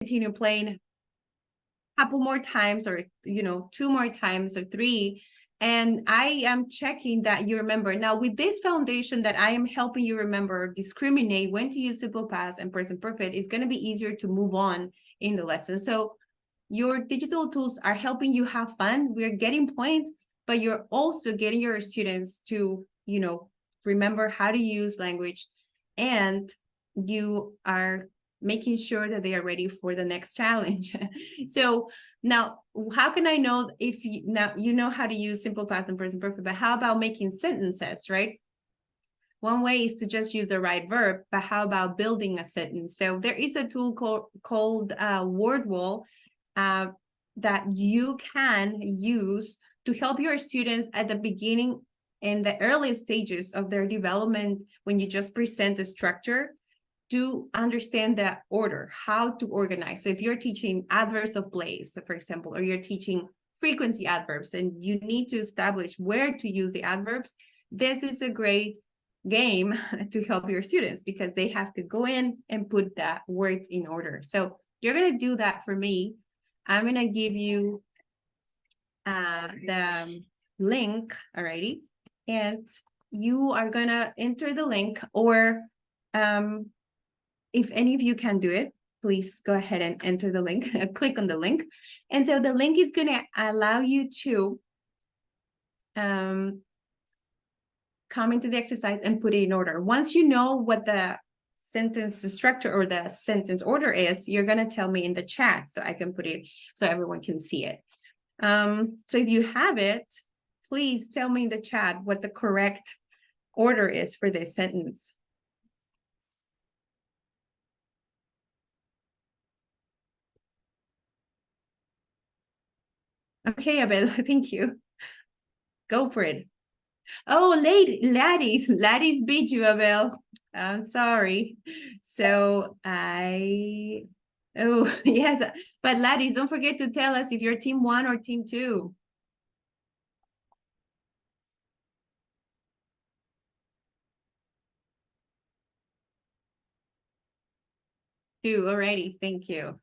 continue playing a couple more times, or, you know, 2 more times or 3. And I am checking that you remember. Now, with this foundation that I am helping you remember, discriminate when to use simple past and present perfect, it's going to be easier to move on in the lesson. So your digital tools are helping you have fun. We're getting points, but you're also getting your students to, you know, remember how to use language, and you are making sure that they are ready for the next challenge. So now, how can I know if you know how to use simple past and present perfect, but how about making sentences, right? One way is to just use the right verb, but how about building a sentence? So there is a tool called Word Wall that you can use to help your students at the beginning, in the early stages of their development, when you just present the structure, to understand the order, how to organize. So if you're teaching adverbs of place, for example, or you're teaching frequency adverbs, and you need to establish where to use the adverbs, this is a great game to help your students, because they have to go in and put the words in order. So you're going to do that for me. I'm going to give you the link already, and you are going to enter the link, or if any of you can do it, please go ahead and enter the link, click on the link. And so the link is going to allow you to come into the exercise and put it in order. Once you know what the sentence structure or the sentence order is, you're going to tell me in the chat so I can put it so everyone can see it. So if you have it, please tell me in the chat what the correct order is for this sentence. Okay, Abel, thank you. Go for it. Oh, laddies beat you, Abel. I'm sorry. So oh, yes, but laddies, don't forget to tell us if you're team 1 or team 2. 2, alrighty, thank you.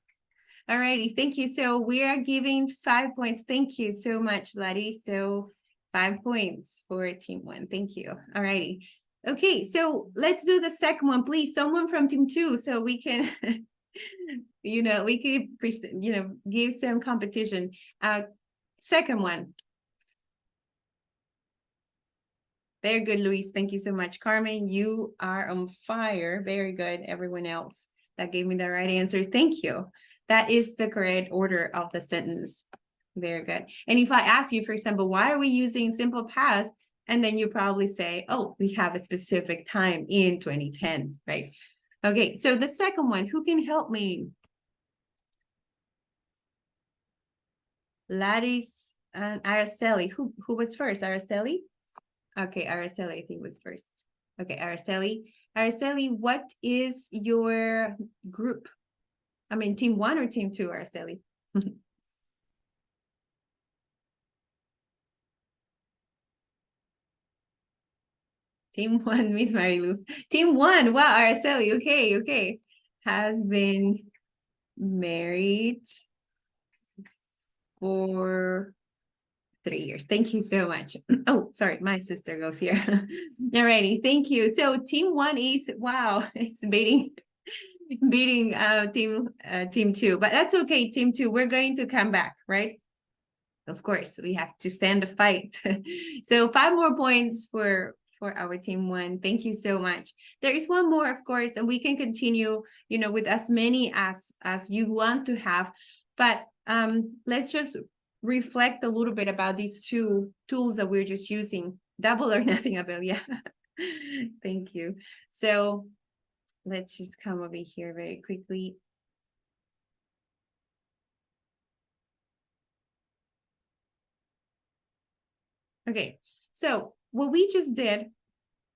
Alrighty, thank you. So we are giving 5 points. Thank you so much, Letty. So 5 points for team 1. Thank you. Alrighty. Okay, so let's do the second one, please. Someone from team 2, so we can, we could, give some competition. Second one. Very good, Luis. Thank you so much. Carmen, you are on fire. Very good. Everyone else that gave me the right answer, thank you. That is the correct order of the sentence. Very good. And if I ask you, for example, why are we using simple past? And then you probably say, oh, we have a specific time in 2010, right? Okay, so the second one, who can help me? Ladis and Araceli. Who was first? Araceli? Okay, Araceli, I think was first. Okay, Araceli. Araceli, what is your group? I mean, team 1 or team 2, Araceli? Team 1, Miss Marilu. Team 1, wow, Araceli, okay. Has been married for 3 years. Thank you so much. Oh, sorry, my sister goes here. Alrighty, thank you. So team 1 is, wow, it's beating team 2, but that's okay. Team 2, we're going to come back, right? Of course, we have to stand the fight. So 5 more points for our team 1. Thank you so much. There is one more, of course, and we can continue, with as many as you want to have, but let's just reflect a little bit about these 2 tools that we're just using. Double or nothing, Abel. Yeah. Thank you. So let's just come over here very quickly. Okay, so what we just did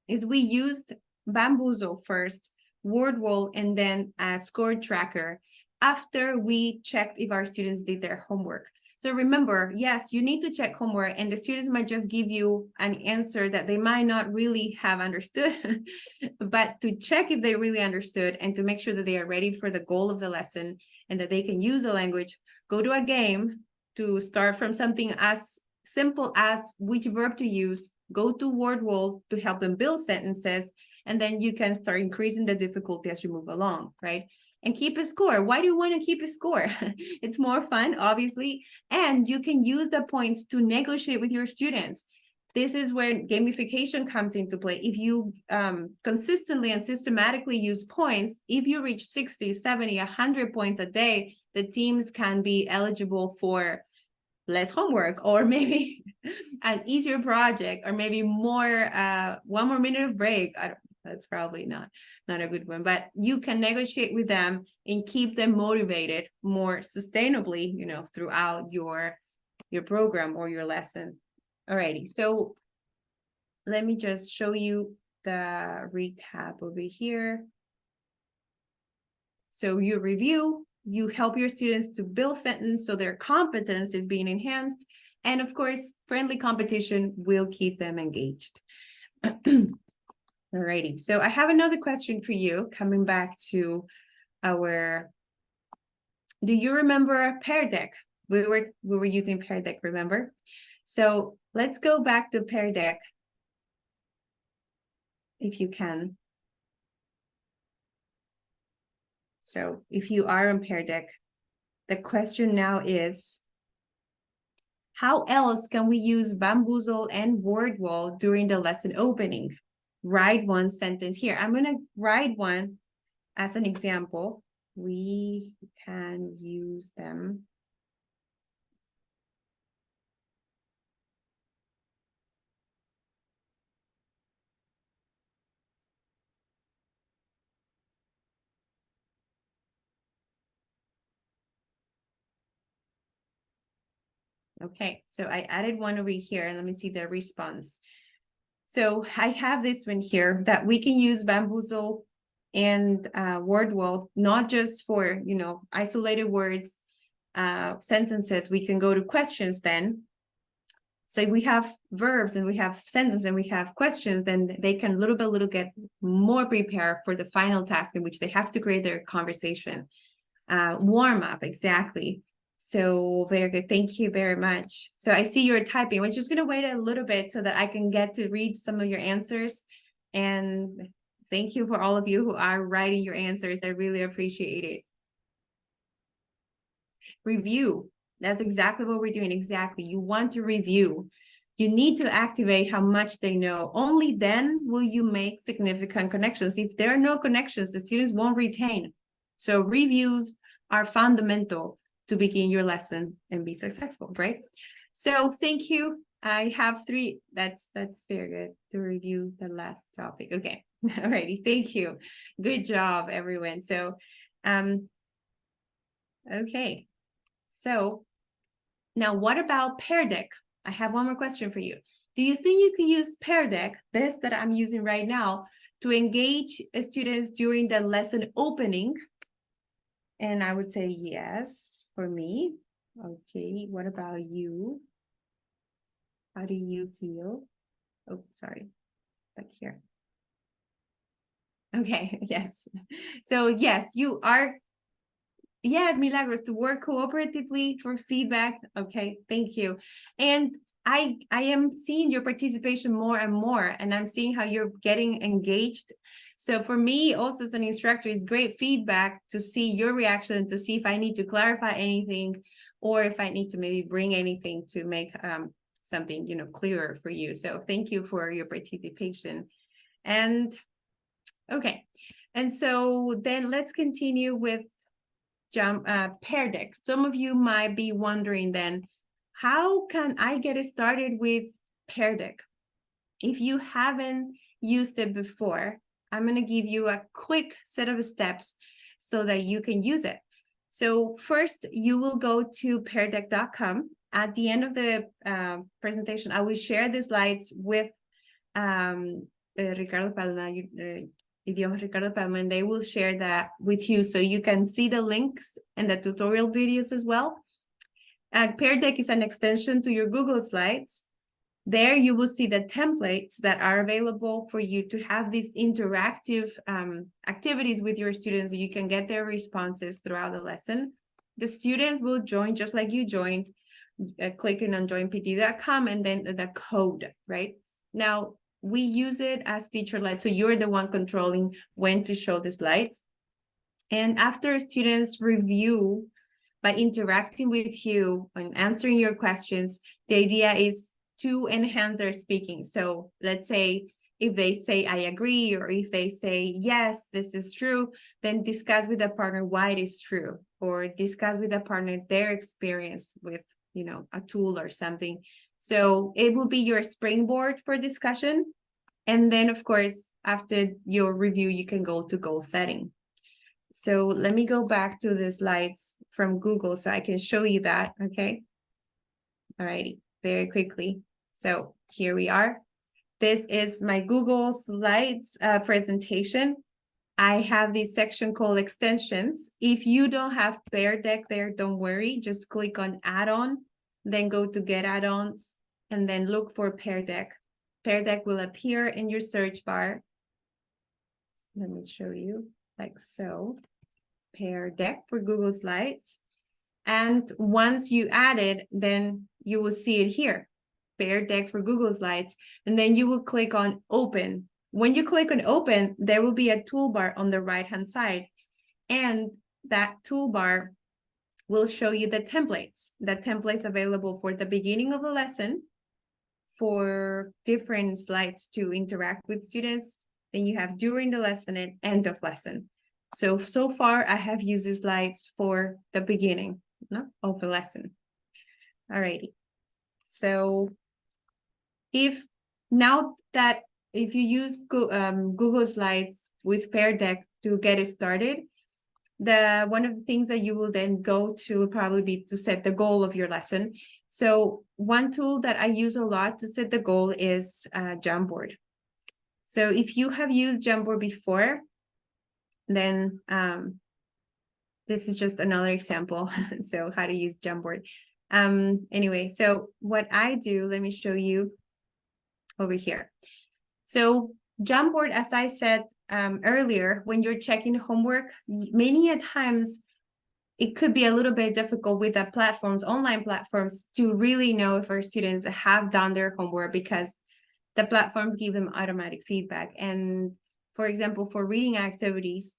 is we used Bamboozle first, Word Wall, and then a score tracker after we checked if our students did their homework. So remember, yes, you need to check homework, and the students might just give you an answer that they might not really have understood, but to check if they really understood and to make sure that they are ready for the goal of the lesson, and that they can use the language, go to a game to start from something as simple as which verb to use, go to word wall to help them build sentences, and then you can start increasing the difficulty as you move along, right? And keep a score. Why do you want to keep a score? It's more fun, obviously, and you can use the points to negotiate with your students. This is where gamification comes into play. If you consistently and systematically use points, if you reach 60, 70, 100 points a day, the teams can be eligible for less homework, or maybe an easier project, or maybe more, 1 more minute of break. That's probably not a good one, but you can negotiate with them and keep them motivated more sustainably, you know, throughout your program or your lesson. Alrighty, so let me just show you the recap over here. So you review, you help your students to build sentence so their competence is being enhanced, and of course, friendly competition will keep them engaged. Alrighty, so I have another question for you, coming back to our, do you remember Pear Deck? We were using Pear Deck, remember? So let's go back to Pear Deck, if you can. So if you are on Pear Deck, the question now is, how else can we use Bamboozle and Word Wall during the lesson opening? Write one sentence here. I'm going to write one as an example. We can use them. Okay, so I added one over here, and let me see the response. So I have this one here that we can use Bamboozle and Word Wall, not just for, you know, isolated words, sentences. We can go to questions then. So if we have verbs and we have sentences and we have questions, then they can little get more prepared for the final task in which they have to create their conversation. Warm up, exactly. So very good. Thank you very much. So I see you're typing. We're just going to wait a little bit so that I can get to read some of your answers. And thank you for all of you who are writing your answers. I really appreciate it. Review. That's exactly what we're doing. Exactly. You want to review. You need to activate how much they know. Only then will you make significant connections. If there are no connections, the students won't retain. So reviews are fundamental to begin your lesson and be successful, right? So thank you. I have 3. That's very good to review the last topic. Okay. Alrighty. Thank you. Good job, everyone. So, okay. So now what about Pear Deck? I have one more question for you. Do you think you can use Pear Deck, this that I'm using right now, to engage students during the lesson opening? And I would say yes, for me. Okay, what about you? How do you feel? Oh, sorry, back here. Okay, yes. So yes, you are. Yes, Milagros, to work cooperatively for feedback. Okay, thank you. And I am seeing your participation more and more, and I'm seeing how you're getting engaged. So for me, also as an instructor, it's great feedback to see your reaction, to see if I need to clarify anything, or if I need to maybe bring anything to make something, you know, clearer for you. So thank you for your participation. And okay, and so then let's continue with Pear Deck. Some of you might be wondering then, how can I get started with Pear Deck? If you haven't used it before, I'm going to give you a quick set of steps so that you can use it. So first, you will go to peardeck.com. At the end of the presentation, I will share the slides with Ricardo Palma, Ricardo Palma, and they will share that with you so you can see the links and the tutorial videos as well. Pear Deck is an extension to your Google Slides. There you will see the templates that are available for you to have these interactive activities with your students so you can get their responses throughout the lesson. the students will join just like you joined, clicking on joinpt.com and then the code, right? Now, we use it as teacher-led, so you're the one controlling when to show the slides. And after students review by interacting with you and answering your questions, the idea is to enhance their speaking. So let's say if they say, I agree, or if they say, yes, this is true, then discuss with the partner why it is true, or discuss with the partner their experience with, you know, a tool or something. So it will be your springboard for discussion. And then, of course, after your review, you can go to goal setting. So let me go back to the slides from Google so I can show you that, okay? All righty, very quickly. So here we are. This is my Google Slides presentation. I have this section called extensions. If you don't have Pear Deck there, don't worry. Just click on add-on, then go to get add-ons, and then look for Pear Deck. Pear Deck will appear in your search bar. Let me show you like so. Pear Deck for Google Slides. And once you add it, then you will see it here. Pear Deck for Google Slides. And then you will click on open. When you click on open, there will be a toolbar on the right-hand side. And that toolbar will show you the templates available for the beginning of the lesson, for different slides to interact with students. Then you have during the lesson and end of lesson. So far, I have used the slides for the beginning of the lesson. All righty. So if you use Google Slides with Pear Deck to get it started, one of the things that you will then go to will probably be to set the goal of your lesson. So one tool that I use a lot to set the goal is Jamboard. So if you have used Jamboard before, then this is just another example. So how to use Jamboard. Anyway, so what I do, let me show you over here. So Jamboard, as I said earlier, when you're checking homework, many a times it could be a little bit difficult with the platforms, online platforms, to really know if our students have done their homework, because the platforms give them automatic feedback. And for example, for reading activities,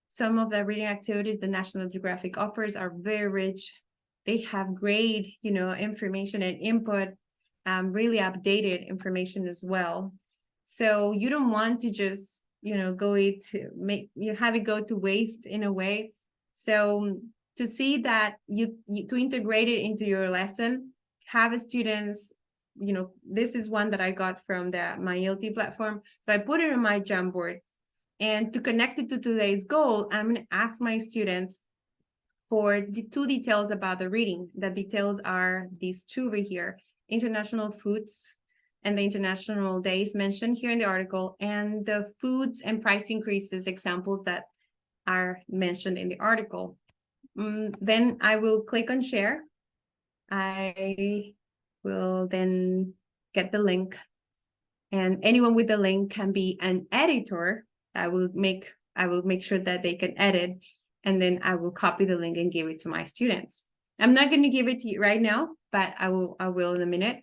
some of the reading activities the National Geographic offers are very rich. They have great, information and input, really updated information as well. So you don't want to just, have it go to waste in a way. So to see that to integrate it into your lesson, have students, this is one that I got from my ELT platform. So I put it on my Jamboard. And to connect it to today's goal, I'm going to ask my students for the 2 details about the reading. The details are these 2 over here: international foods and the international days mentioned here in the article, and the foods and price increases examples that are mentioned in the article. Then I will click on share. I will then get the link, and anyone with the link can be an editor. I will make sure that they can edit, and then I will copy the link and give it to my students. I'm not going to give it to you right now, but I will in a minute,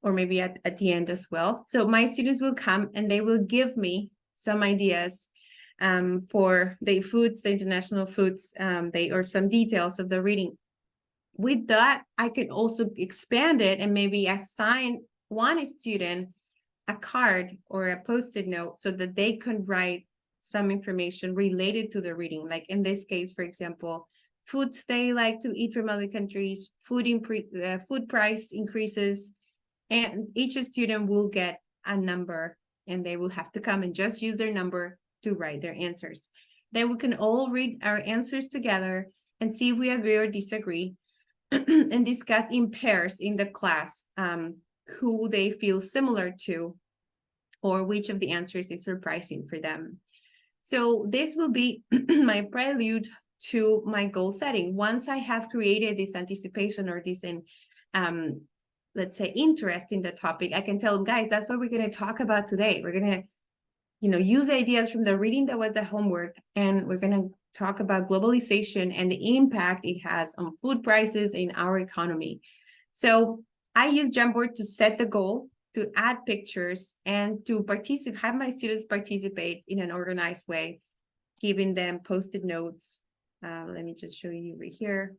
or maybe at the end as well. So my students will come and they will give me some ideas for the foods, the international foods, or some details of the reading. With that, I can also expand it and maybe assign one student a card or a post-it note so that they can write some information related to the reading. Like in this case, for example, foods they like to eat from other countries, food price increases, and each student will get a number and they will have to come and just use their number to write their answers. Then we can all read our answers together and see if we agree or disagree and discuss in pairs in the class who they feel similar to, or which of the answers is surprising for them. So this will be my prelude to my goal setting. Once I have created this anticipation or this, let's say, interest in the topic, I can tell them, guys, that's what we're going to talk about today. We're going to, use ideas from the reading that was the homework, and we're going to talk about globalization and the impact it has on food prices in our economy. So I use Jamboard to set the goal, to add pictures, and to have my students participate in an organized way, giving them post-it notes. Let me just show you right here.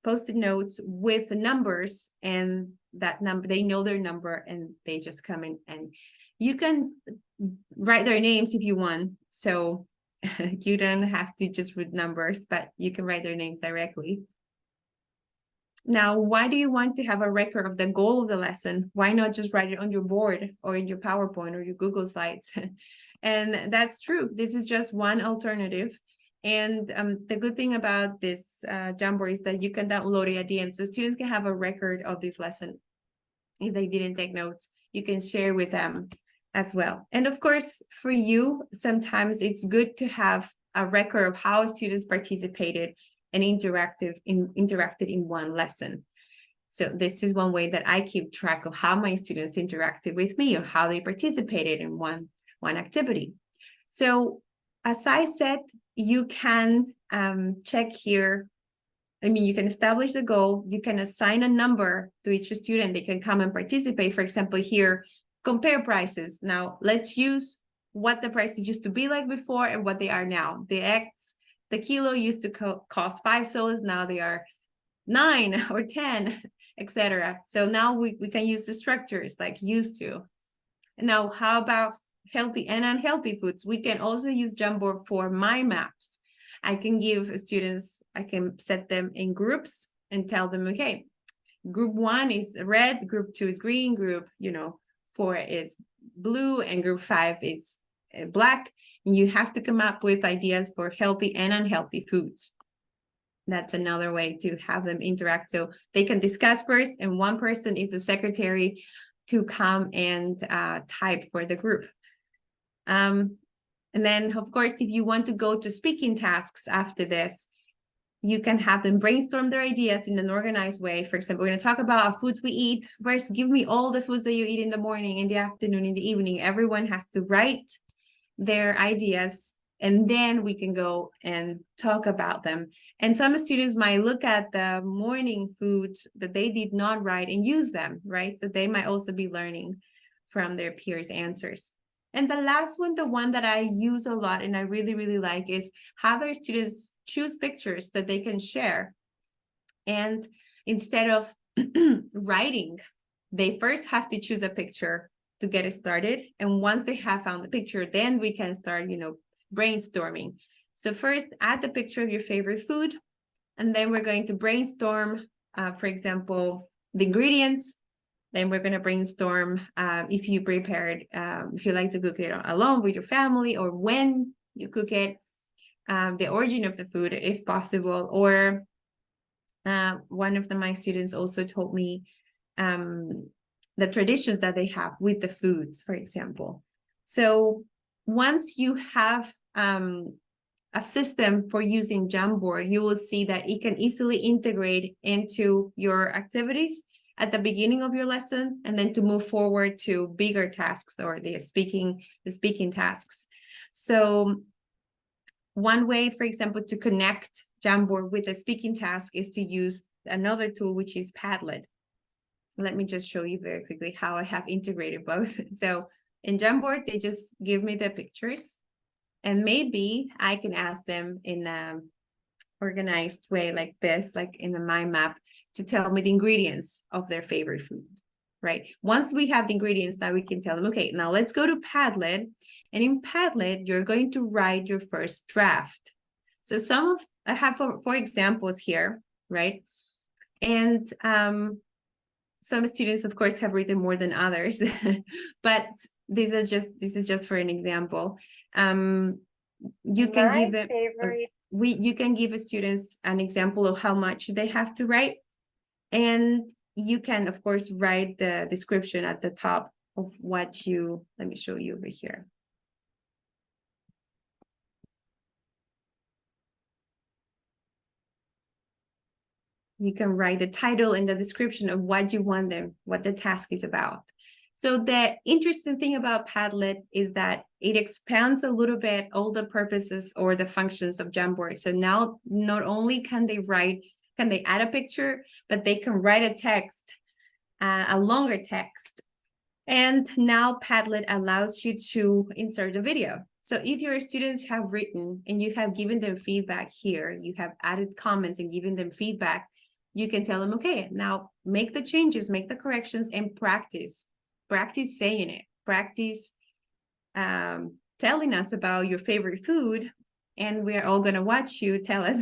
Post-it notes with numbers, and that number, they know their number, and they just come in, and you can write their names if you want. So you don't have to just read numbers, but you can write their names directly. Now, why do you want to have a record of the goal of the lesson? Why not just write it on your board or in your PowerPoint or your Google Slides? And that's true. This is just one alternative. And the good thing about this Jamboard is that you can download it at the end. So students can have a record of this lesson. If they didn't take notes, you can share with them as well. And of course, for you, sometimes it's good to have a record of how students participated and interacted in one lesson. So this is one way that I keep track of how my students interacted with me or how they participated in one activity. So as I said, you can check here. I mean, you can establish the goal, you can assign a number to each student, they can come and participate. For example, here, compare prices. Now, let's use what the prices used to be like before and what they are now. The kilo used to cost $5, now they are 9 or 10, etc. So now we can use the structures like used to. Now, how about healthy and unhealthy foods? We can also use Jamboard for mind maps. I can give students, I can set them in groups and tell them, okay, group 1 is red, group 2 is green, group 4 is blue, and group 5 is black. And you have to come up with ideas for healthy and unhealthy foods. That's another way to have them interact. So they can discuss first, and one person is the secretary to come and type for the group. And then, of course, if you want to go to speaking tasks after this, you can have them brainstorm their ideas in an organized way. For example, we're going to talk about our foods we eat. First, give me all the foods that you eat in the morning, in the afternoon, in the evening. Everyone has to write their ideas, and then we can go and talk about them. And some students might look at the morning food that they did not write and use them, right? So they might also be learning from their peers' answers. And the last one, the one that I use a lot and I really, really like, is have our students choose pictures that they can share. And instead of writing, they first have to choose a picture to get it started. And once they have found the picture, then we can start, brainstorming. So first, add the picture of your favorite food. And then we're going to brainstorm, for example, the ingredients. Then we're going to brainstorm if you prepared, if you like to cook it alone with your family, or when you cook it, the origin of the food, if possible. Or one of my students also told me the traditions that they have with the foods, for example. So once you have a system for using Jamboard, you will see that it can easily integrate into your activities at the beginning of your lesson, and then to move forward to bigger tasks or the speaking tasks. So one way, for example, to connect Jamboard with the speaking task is to use another tool, which is Padlet. Let me just show you very quickly how I have integrated both. So in Jamboard, they just give me the pictures, and maybe I can ask them in a organized way like this, like in a mind map, to tell me the ingredients of their favorite food, right? Once we have the ingredients, now we can tell them, okay, now let's go to Padlet. And in Padlet, you're going to write your first draft. So I have four examples here, right? And some students, of course, have written more than others, but this is just for an example. You can give them you can give students an example of how much they have to write, and you can, of course, write the description at the top of what you. Let me show you over here. You can write the title and the description of what you want them, what the task is about. So the interesting thing about Padlet is that it expands a little bit all the purposes or the functions of Jamboard. So now not only can they add a picture, but they can write a text, a longer text. And now Padlet allows you to insert a video. So if your students have written and you have given them feedback here, you have added comments and given them feedback, you can tell them, okay, now make the changes, make the corrections, and practice saying it, practice telling us about your favorite food, and we're all going to watch you tell us.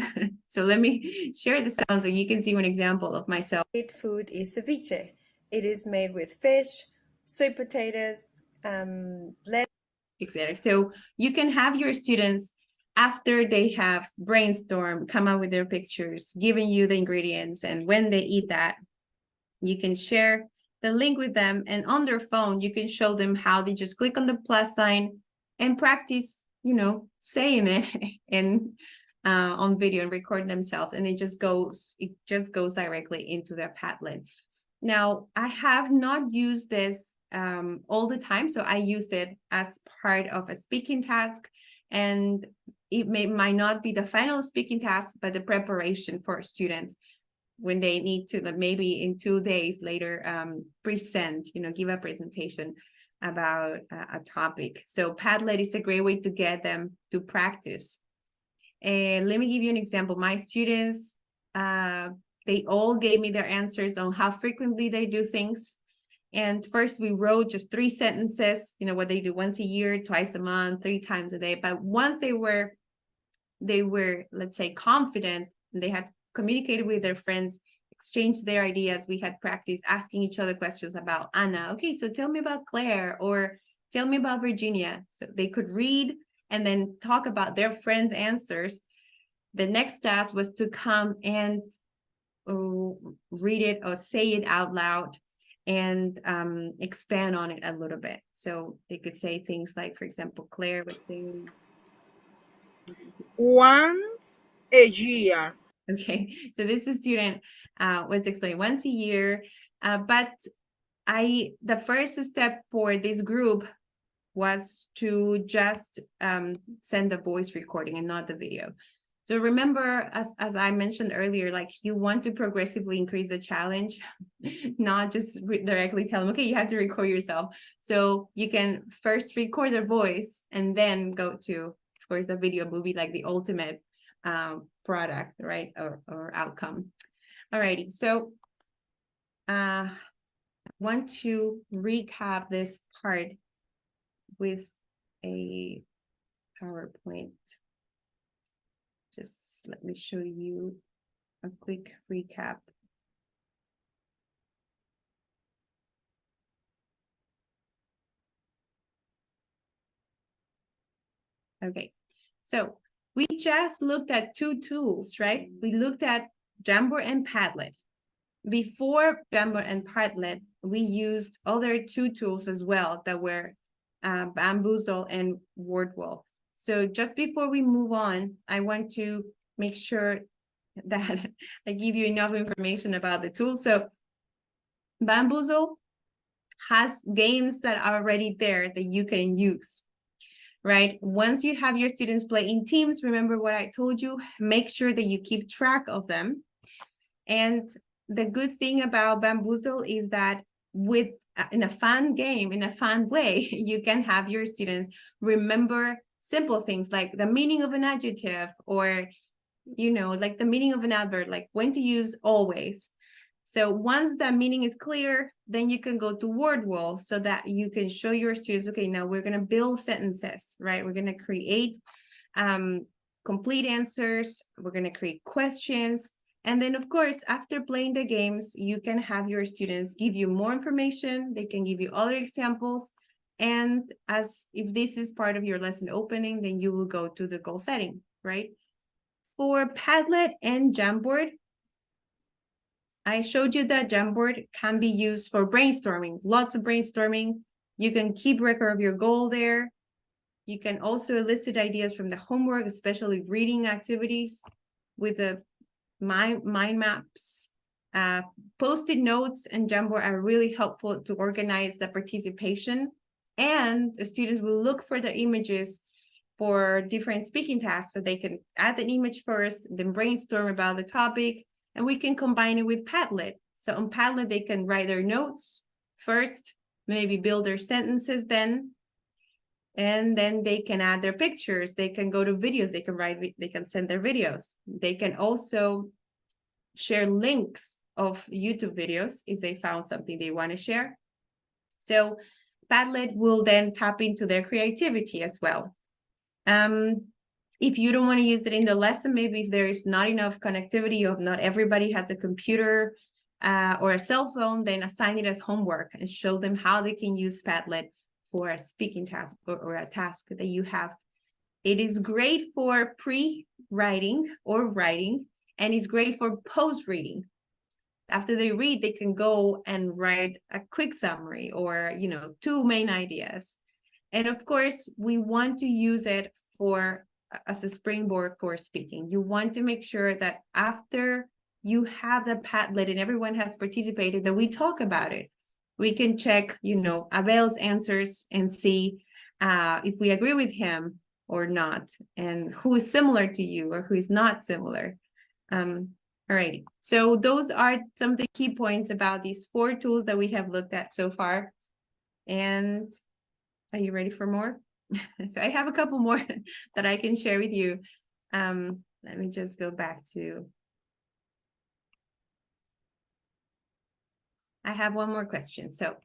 So let me share the sound so you can see one example of myself. Favorite food is ceviche. It is made with fish, sweet potatoes, etc. So you can have your students, after they have brainstormed, come up with their pictures, giving you the ingredients, and when they eat that, you can share the link with them, and on their phone you can show them how they just click on the plus sign and practice, saying it and on video and record themselves, and it just goes directly into their Padlet. Now, I have not used this all the time, so I use it as part of a speaking task, and it might not be the final speaking task, but the preparation for students when they need to, maybe in 2 days later, present, give a presentation about a topic. So Padlet is a great way to get them to practice. And let me give you an example. My students, they all gave me their answers on how frequently they do things. And first we wrote just 3 sentences, what they do once a year, twice a month, 3 times a day. But once they were, let's say, confident, and they had communicated with their friends, exchanged their ideas, we had practiced asking each other questions about Anna. Okay, so tell me about Claire, or tell me about Virginia. So they could read and then talk about their friends' answers. The next task was to come and read it or say it out loud and expand on it a little bit. So they could say things like, for example, Claire would say, once a year. okay, so this student was explaining once a year, but the first step for this group was to just send the voice recording and not the video. So remember, as I mentioned earlier, like, you want to progressively increase the challenge, not just directly tell them, okay, you have to record yourself. So you can first record their voice and then go to, of course, the video will be like the ultimate product, right, or outcome. Alrighty, so want to recap this part with a PowerPoint. Just let me show you a quick recap. Okay, so we just looked at 2 tools, right? We looked at Jamboard and Padlet. Before Jamboard and Padlet, we used other 2 tools as well that were Bamboozle and Wordwall. So just before we move on, I want to make sure that I give you enough information about the tool. So Bamboozle has games that are already there that you can use, right? Once you have your students play in teams, remember what I told you, make sure that you keep track of them. And the good thing about Bamboozle is that in a fun game, in a fun way, you can have your students remember simple things like the meaning of an adjective, or, like the meaning of an adverb, like when to use always. So once that meaning is clear, then you can go to word wall so that you can show your students, okay, now we're going to build sentences, right? We're going to create complete answers. We're going to create questions. And then, of course, after playing the games, you can have your students give you more information. They can give you other examples. And if this is part of your lesson opening, then you will go to the goal setting, right? For Padlet and Jamboard, I showed you that Jamboard can be used for brainstorming, lots of brainstorming. You can keep record of your goal there. You can also elicit ideas from the homework, especially reading activities with the mind maps. Post-it notes and Jamboard are really helpful to organize the participation, and the students will look for the images for different speaking tasks, so they can add an image first, then brainstorm about the topic, and we can combine it with Padlet. So on Padlet, they can write their notes first, maybe build their sentences then, and then they can add their pictures, they can go to videos, they can send their videos. They can also share links of YouTube videos if they found something they want to share. So Padlet will then tap into their creativity as well. If you don't want to use it in the lesson, maybe if there is not enough connectivity, or not everybody has a computer or a cell phone, then assign it as homework and show them how they can use Padlet for a speaking task or a task that you have. It is great for pre-writing or writing, and it's great for post-reading. After they read, they can go and write a quick summary or, 2 main ideas. And of course, we want to use it as a springboard for speaking. You want to make sure that after you have the Padlet and everyone has participated, that we talk about it. We can check, Abel's answers and see if we agree with him or not, and who is similar to you or who is not similar. Alrighty, so those are some of the key points about these 4 tools that we have looked at so far. And are you ready for more? So I have a couple more that I can share with you. Let me just go back to. I have one more question. So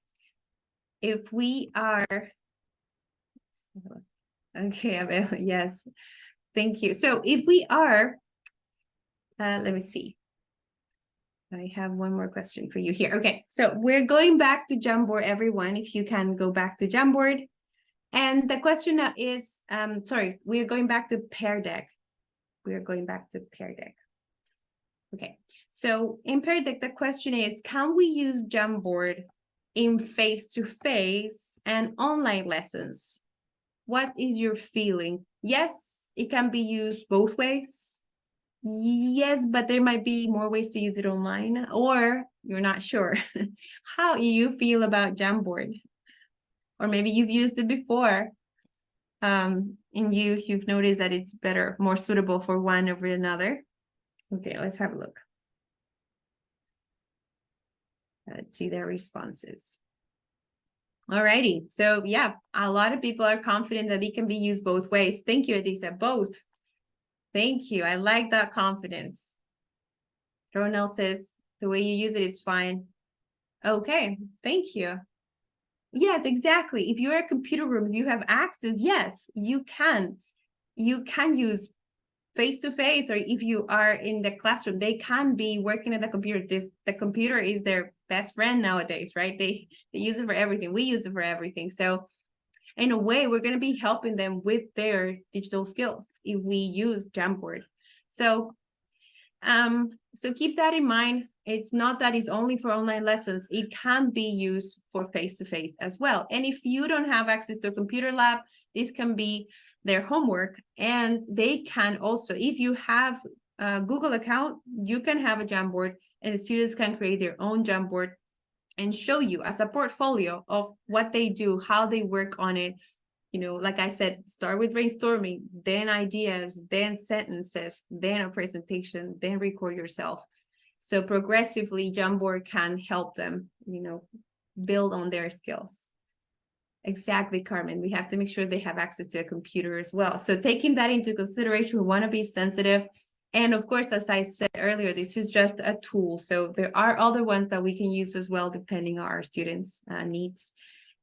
if we are, okay, Abel, yes, thank you. So if we are, let me see. I have one more question for you here. Okay, so we're going back to Jamboard, everyone. If you can go back to Jamboard. And the question is, we're going back to Pear Deck. We're going back to Pear Deck. Okay, so in Pear Deck, the question is, can we use Jamboard in face-to-face and online lessons? What is your feeling? Yes, it can be used both ways. Yes, but there might be more ways to use it online, or you're not sure. How do you feel about Jamboard? Or maybe you've used it before, and you've noticed that it's better, more suitable for one over another. Okay, let's have a look. Let's see their responses. Alrighty, so yeah, a lot of people are confident that it can be used both ways. Thank you, Adisa, both. Thank you, I like that confidence. Ronald says, the way you use it is fine. Okay, thank you. Yes, exactly. If you're a computer room, if you have access, yes, you can. You can use face-to-face, or if you are in the classroom, they can be working at the computer. The computer is their best friend nowadays, right? They use it for everything. We use it for everything. So in a way, we're going to be helping them with their digital skills if we use Jamboard. So keep that in mind. It's not that it's only for online lessons. It can be used for face-to-face as well. And if you don't have access to a computer lab, this can be their homework. And they can also, if you have a Google account, you can have a Jamboard, and the students can create their own Jamboard and show you as a portfolio of what they do, how they work on it. Like I said, start with brainstorming, then ideas, then sentences, then a presentation, then record yourself. So progressively, Jamboard can help them, build on their skills. Exactly, Carmen. We have to make sure they have access to a computer as well. So taking that into consideration, we want to be sensitive. And of course, as I said earlier, this is just a tool. So there are other ones that we can use as well, depending on our students' needs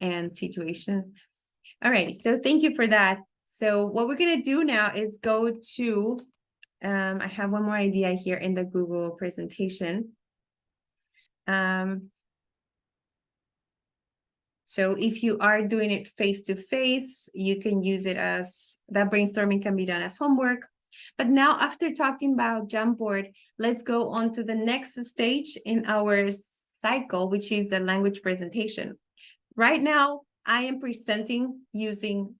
and situation. All right, so thank you for that. So what we're going to do now is go to, I have one more idea here in the Google presentation. So if you are doing it face-to-face, you can use it as, that brainstorming can be done as homework. But now, after talking about Jamboard, let's go on to the next stage in our cycle, which is the language presentation. Right now, I am presenting using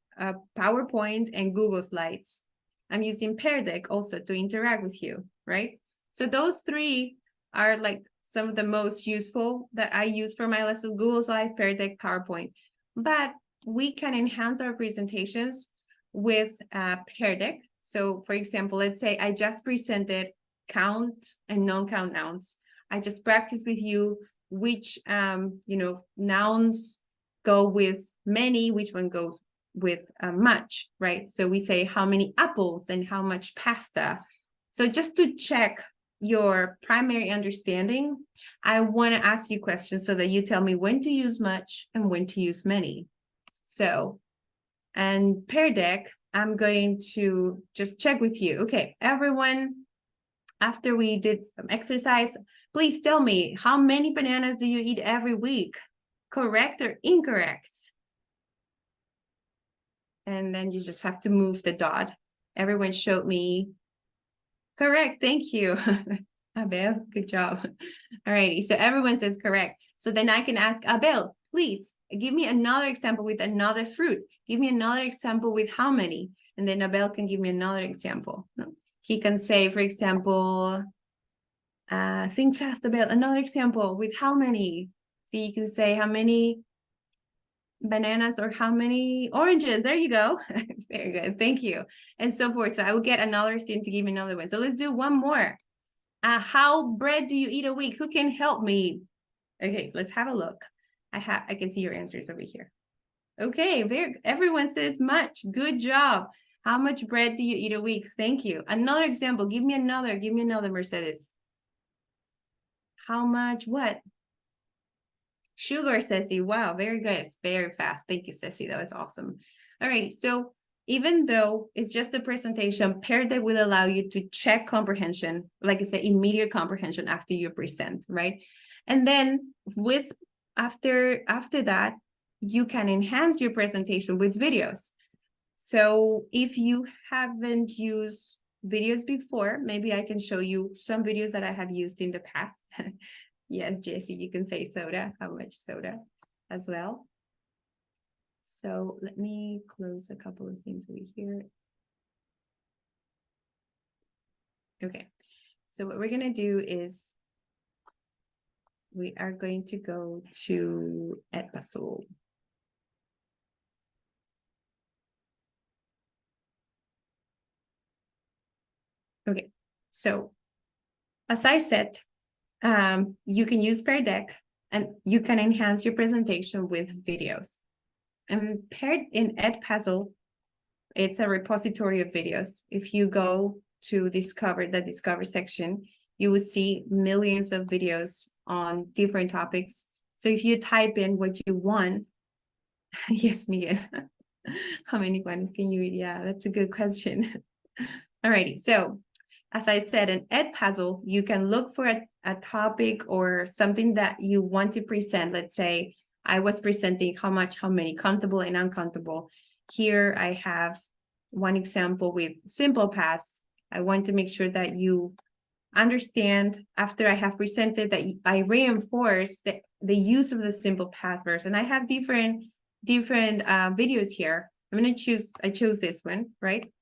PowerPoint and Google Slides. I'm using Pear Deck also to interact with you, right? So those 3 are like some of the most useful that I use for my lessons, Google Slides, Pear Deck, PowerPoint. But we can enhance our presentations with Pear Deck. So for example, let's say I just presented count and non-count nouns. I just practiced with you which nouns go with many, which one goes with much, right? So we say how many apples and how much pasta. So just to check your primary understanding, I want to ask you questions so that you tell me when to use much and when to use many. So, and Pear Deck, I'm going to just check with you. Okay, everyone, after we did some exercise, please tell me, how many bananas do you eat every week? Correct or incorrect? And then you just have to move the dot. Everyone showed me correct. Thank you. Abel, good job. Alrighty, so everyone says correct. So then I can ask Abel, please give me another example with another fruit. Give me another example with how many? And then Abel can give me another example. He can say, for example, think fast, Abel, another example with how many? So you can say how many bananas or how many oranges. There you go. Very good. Thank you. And so forth. So I will get another student to give me another one. So let's do one more. How bread do you eat a week? Who can help me? Okay, let's have a look. I can see your answers over here. Okay, everyone says much. Good job. How much bread do you eat a week? Thank you. Another example. Give me another, Mercedes. How much what? Sugar, Ceci. Wow, very good. Very fast. Thank you, Ceci. That was awesome. All right, so even though it's just a presentation, Pear Deck will allow you to check comprehension, like I said, immediate comprehension after you present, right? And then after that, you can enhance your presentation with videos. So if you haven't used videos before, maybe I can show you some videos that I have used in the past. Yes, Jessie, you can say soda, how much soda as well. So let me close a couple of things over here. Okay, so what we're gonna do is we are going to go to Edpuzzle. Okay, so as I said, you can use Pear Deck and you can enhance your presentation with videos. And paired in Edpuzzle, it's a repository of videos. If you go to the Discover section, you will see millions of videos on different topics. So if you type in what you want, yes, Miguel, how many guanas can you eat? Yeah, that's a good question. Alrighty, so as I said, in Edpuzzle, you can look for a topic or something that you want to present. Let's say I was presenting how much, how many, countable and uncountable. Here I have one example with simple past. I want to make sure that you understand after I have presented that I reinforce the use of the simple past verbs. And I have different videos here. I'm going to I chose this one, right?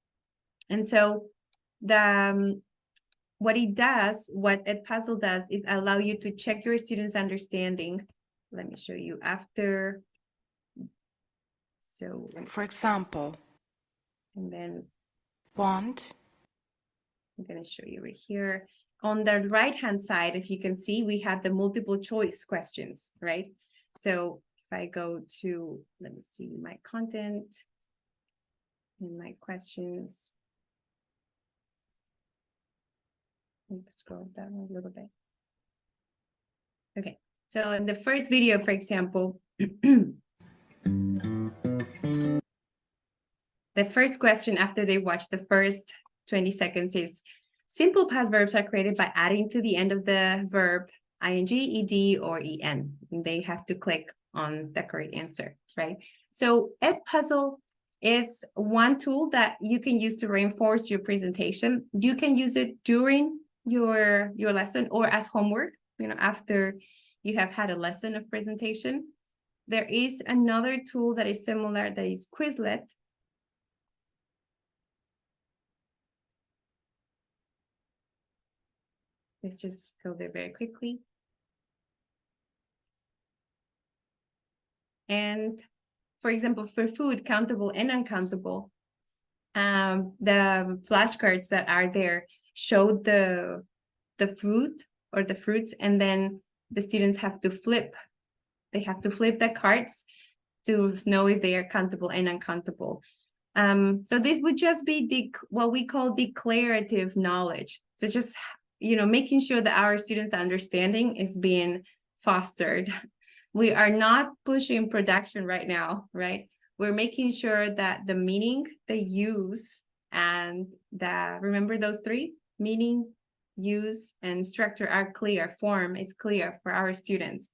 And so what Edpuzzle does is allow you to check your students' understanding. Let me show you after. So for example, and then want. I'm going to show you right here. On the right-hand side, if you can see, we have the multiple choice questions, right? So if I go to, let me see my content and my questions. Let's scroll down a little bit. Okay, so in the first video, for example, the first question after they watch the first 20 seconds is, simple past verbs are created by adding to the end of the verb ing, ed, or en. And they have to click on the correct answer, right? So Edpuzzle is one tool that you can use to reinforce your presentation. You can use it during your lesson or as homework, after you have had a lesson of presentation. There is another tool that is similar, that is Quizlet. Let's just go there very quickly. And for example, for food, countable and uncountable, the flashcards that are there show the fruit or the fruits, and then the students have to flip. They have to flip the cards to know if they are countable and uncountable. So this would just be what we call declarative knowledge. So just, making sure that our students' understanding is being fostered. We are not pushing production right now, right? We're making sure that the meaning, the use, and remember those three? Meaning, use, and structure are clear. Form is clear for our students.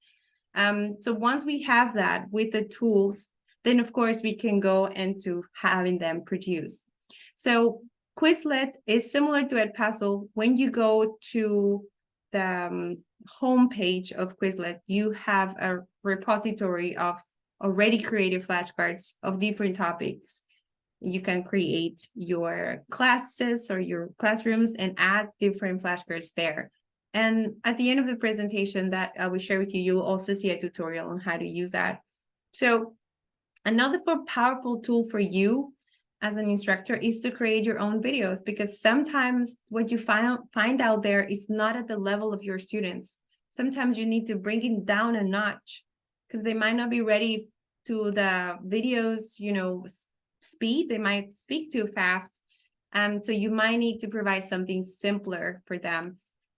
So once we have that with the tools, then of course we can go into having them produce. So Quizlet is similar to Edpuzzle. When you go to the homepage of Quizlet, you have a repository of already created flashcards of different topics. You can create your classes or your classrooms and add different flashcards there. And at the end of the presentation that I will share with you, you'll also see a tutorial on how to use that. So another powerful tool for you as an instructor is to create your own videos, because sometimes what you find out there is not at the level of your students. Sometimes you need to bring it down a notch because they might not be ready to the videos, speed. They might speak too fast. So you might need to provide something simpler for them.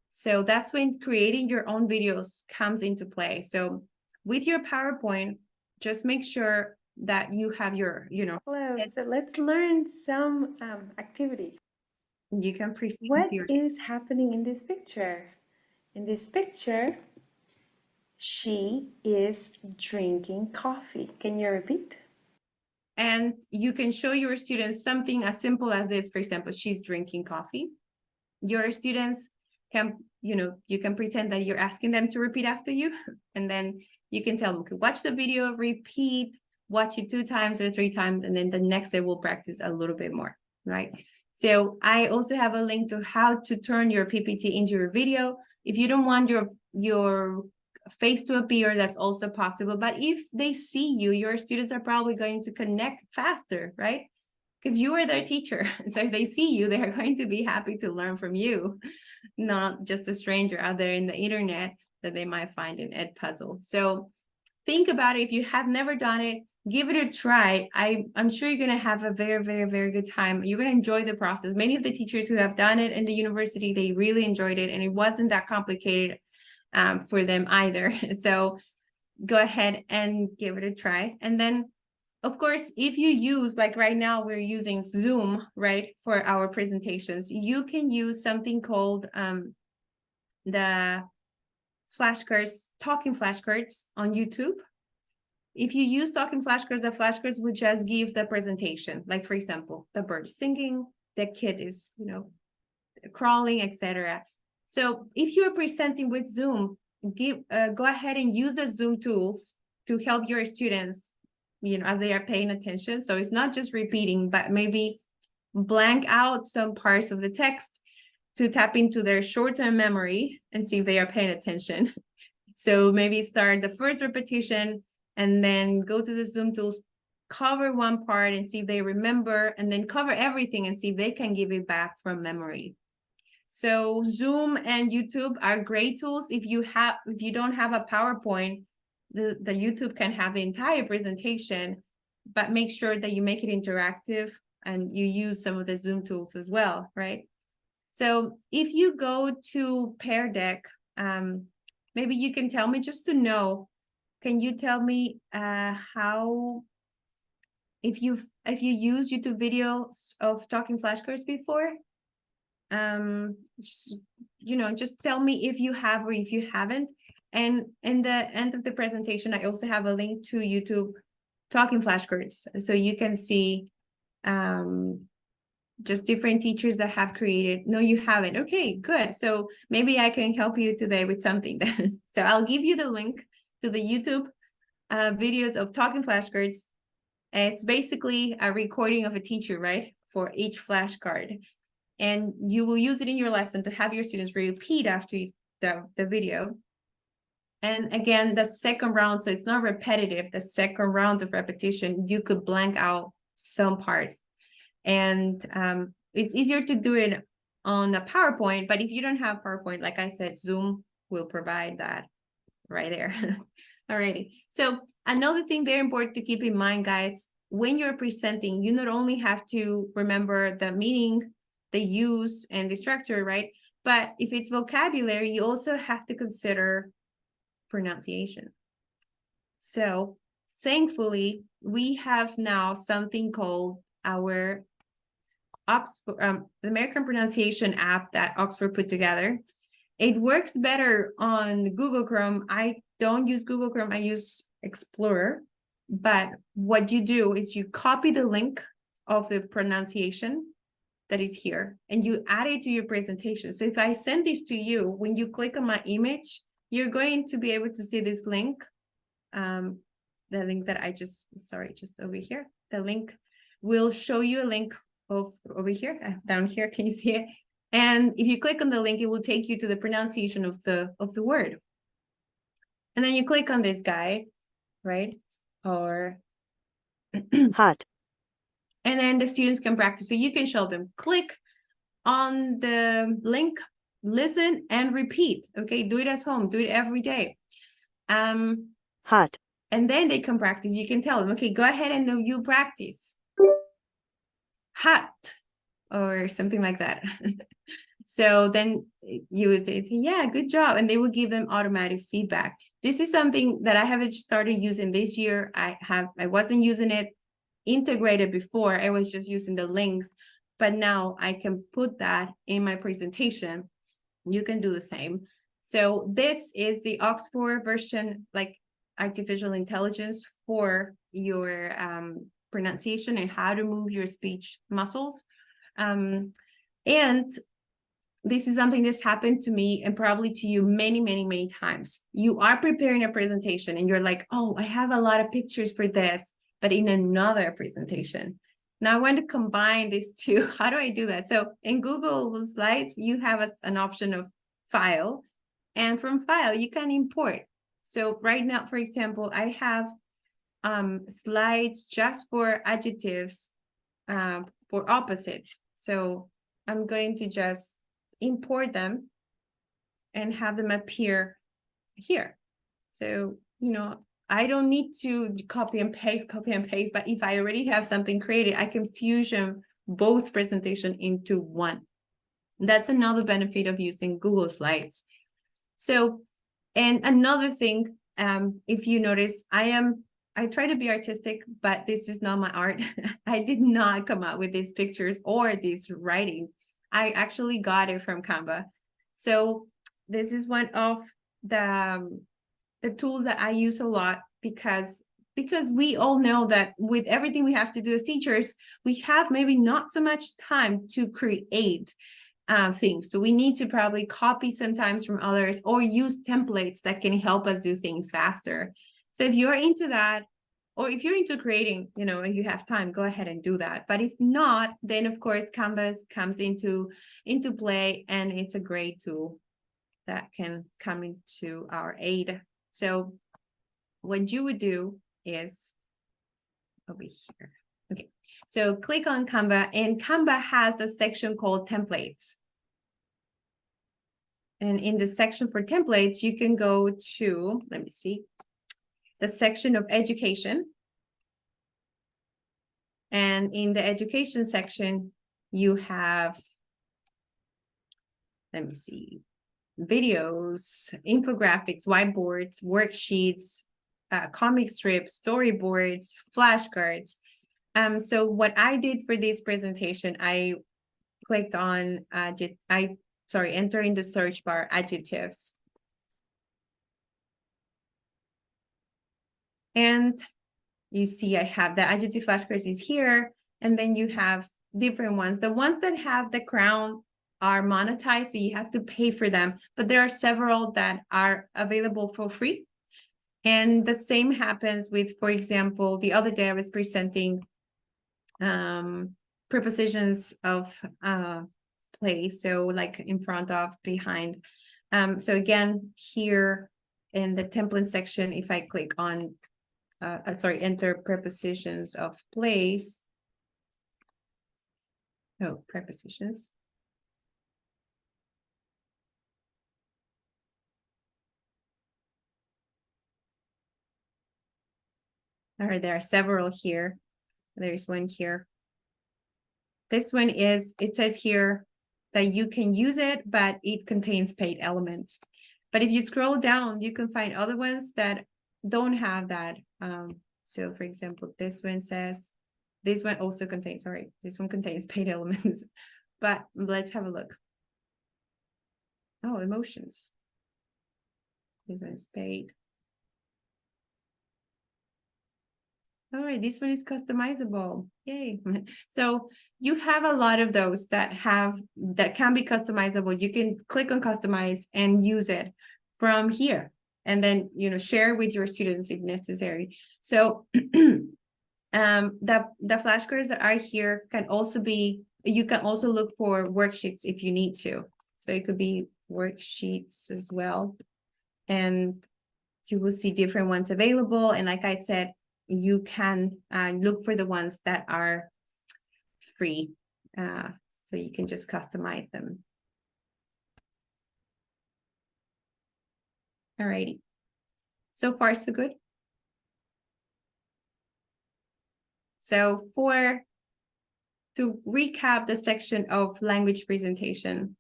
So that's when creating your own videos comes into play. So with your PowerPoint, just make sure that you have your, Hello, so let's learn some activities. you can present What your. is happening in this picture? In this picture, she is drinking coffee. Can you repeat? And you can show your students something as simple as this. For example, she's drinking coffee. Your students can, you can pretend that you're asking them to repeat after you. And then you can tell them, okay, watch the video, repeat, watch it 2 times or 3 times. And then the next day we'll practice a little bit more, right? So I also have a link to how to turn your PPT into your video. If you don't want your face to appear, that's also possible. But if they see you, your students are probably going to connect faster, right? Because you are their teacher. So if they see you, they are going to be happy to learn from you, not just a stranger out there in the internet that they might find in Edpuzzle. So think about it. If you have never done it, give it a try. I'm sure you're going to have a very, very, very good time. You're going to enjoy the process. Many of the teachers who have done it in the university, they really enjoyed it, and it wasn't that complicated for them either. So go ahead and give it a try. And then, of course, if you use, like right now, we're using Zoom, right, for our presentations, you can use something called the flashcards, talking flashcards on YouTube. If you use talking flashcards, the flashcards would just give the presentation. Like, for example, the bird singing, the kid is, crawling, etc. So if you're presenting with Zoom, go ahead and use the Zoom tools to help your students, as they are paying attention. So it's not just repeating, but maybe blank out some parts of the text to tap into their short-term memory and see if they are paying attention. So maybe start the first repetition and then go to the Zoom tools, cover one part and see if they remember, and then cover everything and see if they can give it back from memory. So Zoom and YouTube are great tools. If you don't have a PowerPoint, the YouTube can have the entire presentation, but make sure that you make it interactive and you use some of the Zoom tools as well, right? So if you go to Pear Deck, maybe you can tell me, just to know, can you tell me how, if you use YouTube videos of talking flashcards before? Just tell me if you have or if you haven't. And in the end of the presentation, I also have a link to YouTube talking flashcards, so you can see just different teachers that have created. No, you haven't. Okay, good. So maybe I can help you today with something then. So I'll give you the link to the YouTube videos of talking flashcards. It's basically a recording of a teacher, right, for each flashcard. And you will use it in your lesson to have your students repeat after the video. And again, the second round, so it's not repetitive, the second round of repetition, you could blank out some parts. And it's easier to do it on a PowerPoint, but if you don't have PowerPoint, like I said, Zoom will provide that right there. Alrighty. So another thing very important to keep in mind, guys, when you're presenting, you not only have to remember the meaning, the use, and the structure, right? But if it's vocabulary, you also have to consider pronunciation. So thankfully, we have now something called our Oxford, the American pronunciation app that Oxford put together. It works better on Google Chrome. I don't use Google Chrome, I use Explorer. But what you do is you copy the link of the pronunciation that is here and you add it to your presentation. So if I send this to you, when you click on my image, you're going to be able to see this link. The link that I just over here. The link will show you a link of over here, down here, can you see it? And if you click on the link, it will take you to the pronunciation of the word. And then you click on this guy, right? Or hot, and then the students can practice. So you can show them, click on the link, listen and repeat. Okay, do it at home, do it every day. hot, And then they can practice. You can tell them, okay, go ahead and you practice. Hot or something like that. So then you would say, yeah, good job. And they will give them automatic feedback. This is something that I haven't started using this year. I wasn't using it integrated before. I was just using the links, but now I can put that in my presentation. You can do the same. So this is the Oxford version, like artificial intelligence for your pronunciation and how to move your speech muscles. And this is something that's happened to me and probably to you many, many, many times. You are preparing a presentation and you're like, oh, I have a lot of pictures for this, but in another presentation. Now I want to combine these two. How do I do that? So in Google Slides, you have an option of file, and from file, you can import. So right now, for example, I have slides just for adjectives, for opposites. So I'm going to just import them and have them appear here. So, you know, I don't need to copy and paste, but if I already have something created, I can fusion both presentation into one. That's another benefit of using Google Slides. So, and another thing, if you notice, I try to be artistic, but this is not my art. I did not come up with these pictures or this writing. I actually got it from Canva. So this is one of the tools that I use a lot because we all know that with everything we have to do as teachers, we have maybe not so much time to create things. So we need to probably copy sometimes from others or use templates that can help us do things faster. So if you're into that, or if you're into creating, you know, and you have time, go ahead and do that. But if not, then of course, Canvas comes into play, and it's a great tool that can come into our aid. So what you would do is over here. Okay, so click on Canva, and Canva has a section called templates. And in the section for templates, you can go to, let me see, the section of education. And in the education section, you have, let me see, videos, infographics, whiteboards, worksheets, comic strips, storyboards, flashcards. So what I did for this presentation, I clicked on, enter in the search bar adjectives. And you see I have the adjective flashcards is here, and then you have different ones. The ones that have the crown are monetized, so you have to pay for them, but there are several that are available for free. And the same happens with, for example, the other day I was presenting prepositions of place, so like in front of, behind. So again, here in the template section, if I click on, enter prepositions of place. No, prepositions. All right, there are several here. There's one here. This one is, it says here that you can use it, but it contains paid elements. But if you scroll down, you can find other ones that don't have that. So for example, this one says, this one also contains, sorry, this one contains paid elements, but let's have a look. Oh, emotions. This one's paid. All right, this one is customizable. Yay. So you have a lot of those that can be customizable. You can click on customize and use it from here. And then, share with your students if necessary. So the flashcards that are here can also be, you can also look for worksheets if you need to. So it could be worksheets as well. And you will see different ones available. And like I said, you can look for the ones that are free. So you can just customize them. Alrighty. So far, so good. So to recap the section of language presentation,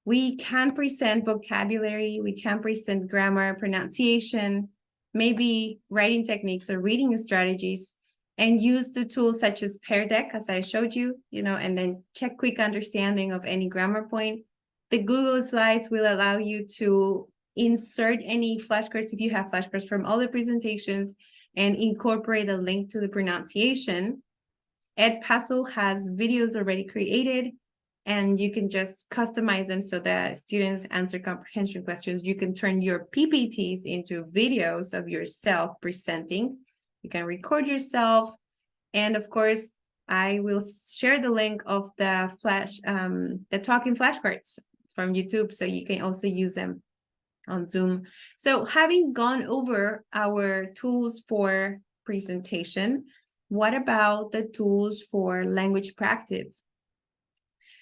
we can present vocabulary, we can present grammar, pronunciation, maybe writing techniques or reading strategies, and use the tools such as Pear Deck, as I showed you, and then check quick understanding of any grammar point. The Google Slides will allow you to insert any flashcards if you have flashcards from other presentations and incorporate a link to the pronunciation. Edpuzzle has videos already created, and you can just customize them so that students answer comprehension questions. You can turn your PPTs into videos of yourself presenting. You can record yourself. And of course, I will share the link of the talking flashcards from YouTube, so you can also use them on Zoom. So having gone over our tools for presentation, what about the tools for language practice?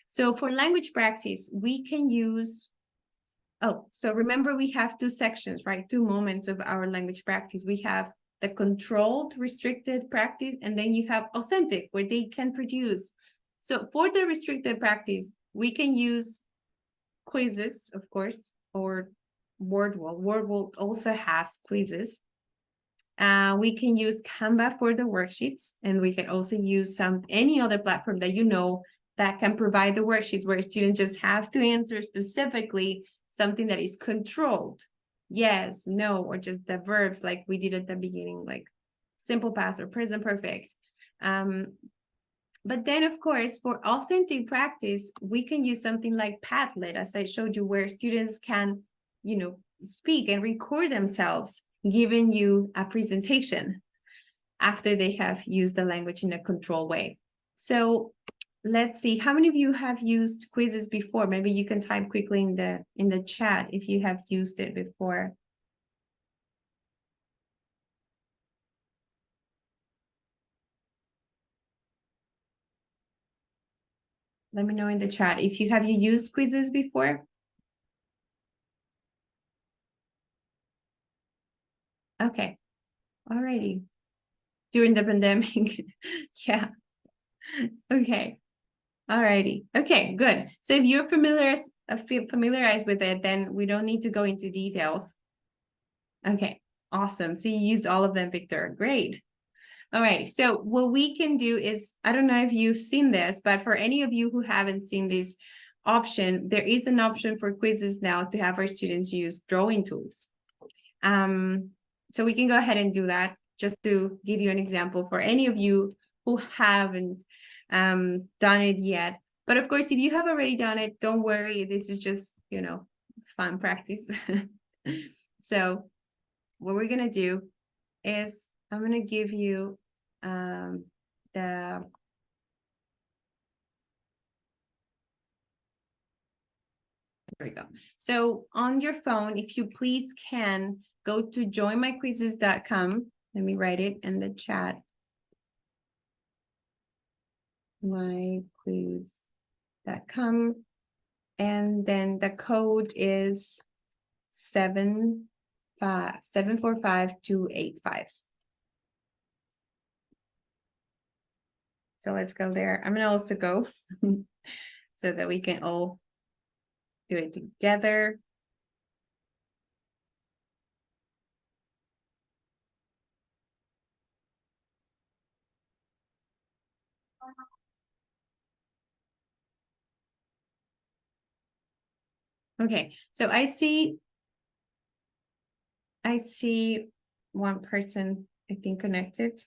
So for language practice, we can use, so remember we have two sections, right? Two moments of our language practice. We have the controlled, restricted practice, and then you have authentic, where they can produce. So for the restricted practice, we can use quizzes, of course, or Wordwall. Wordwall also has quizzes. We can use Canva for the worksheets, and we can also use any other platform that that can provide the worksheets where students just have to answer specifically something that is controlled. Yes, no, or just the verbs like we did at the beginning, like simple past or present perfect. But then, of course, for authentic practice, we can use something like Padlet, as I showed you, where students can, speak and record themselves, giving you a presentation after they have used the language in a controlled way. So let's see, how many of you have used quizzes before? Maybe you can type quickly in the chat if you have used it before. Let me know in the chat if you used quizzes before. Okay, alrighty. During the pandemic, yeah. Okay, alrighty. Okay, good. So if you're familiarized with it, then we don't need to go into details. Okay, awesome. So you used all of them, Victor. Great. Alrighty, so what we can do is, I don't know if you've seen this, but for any of you who haven't seen this option, there is an option for quizzes now to have our students use drawing tools. So we can go ahead and do that, just to give you an example for any of you who haven't done it yet. But of course, if you have already done it, don't worry. This is just, fun practice. So what we're going to do is I'm going to give you the There we go. So on your phone, if you please can go to joinmyquizzes.com. Let me write it in the chat. myquiz.com. And then the code is 745-285. So let's go there. I'm gonna also go so that we can all do it together. Okay, so I see one person, I think, connected.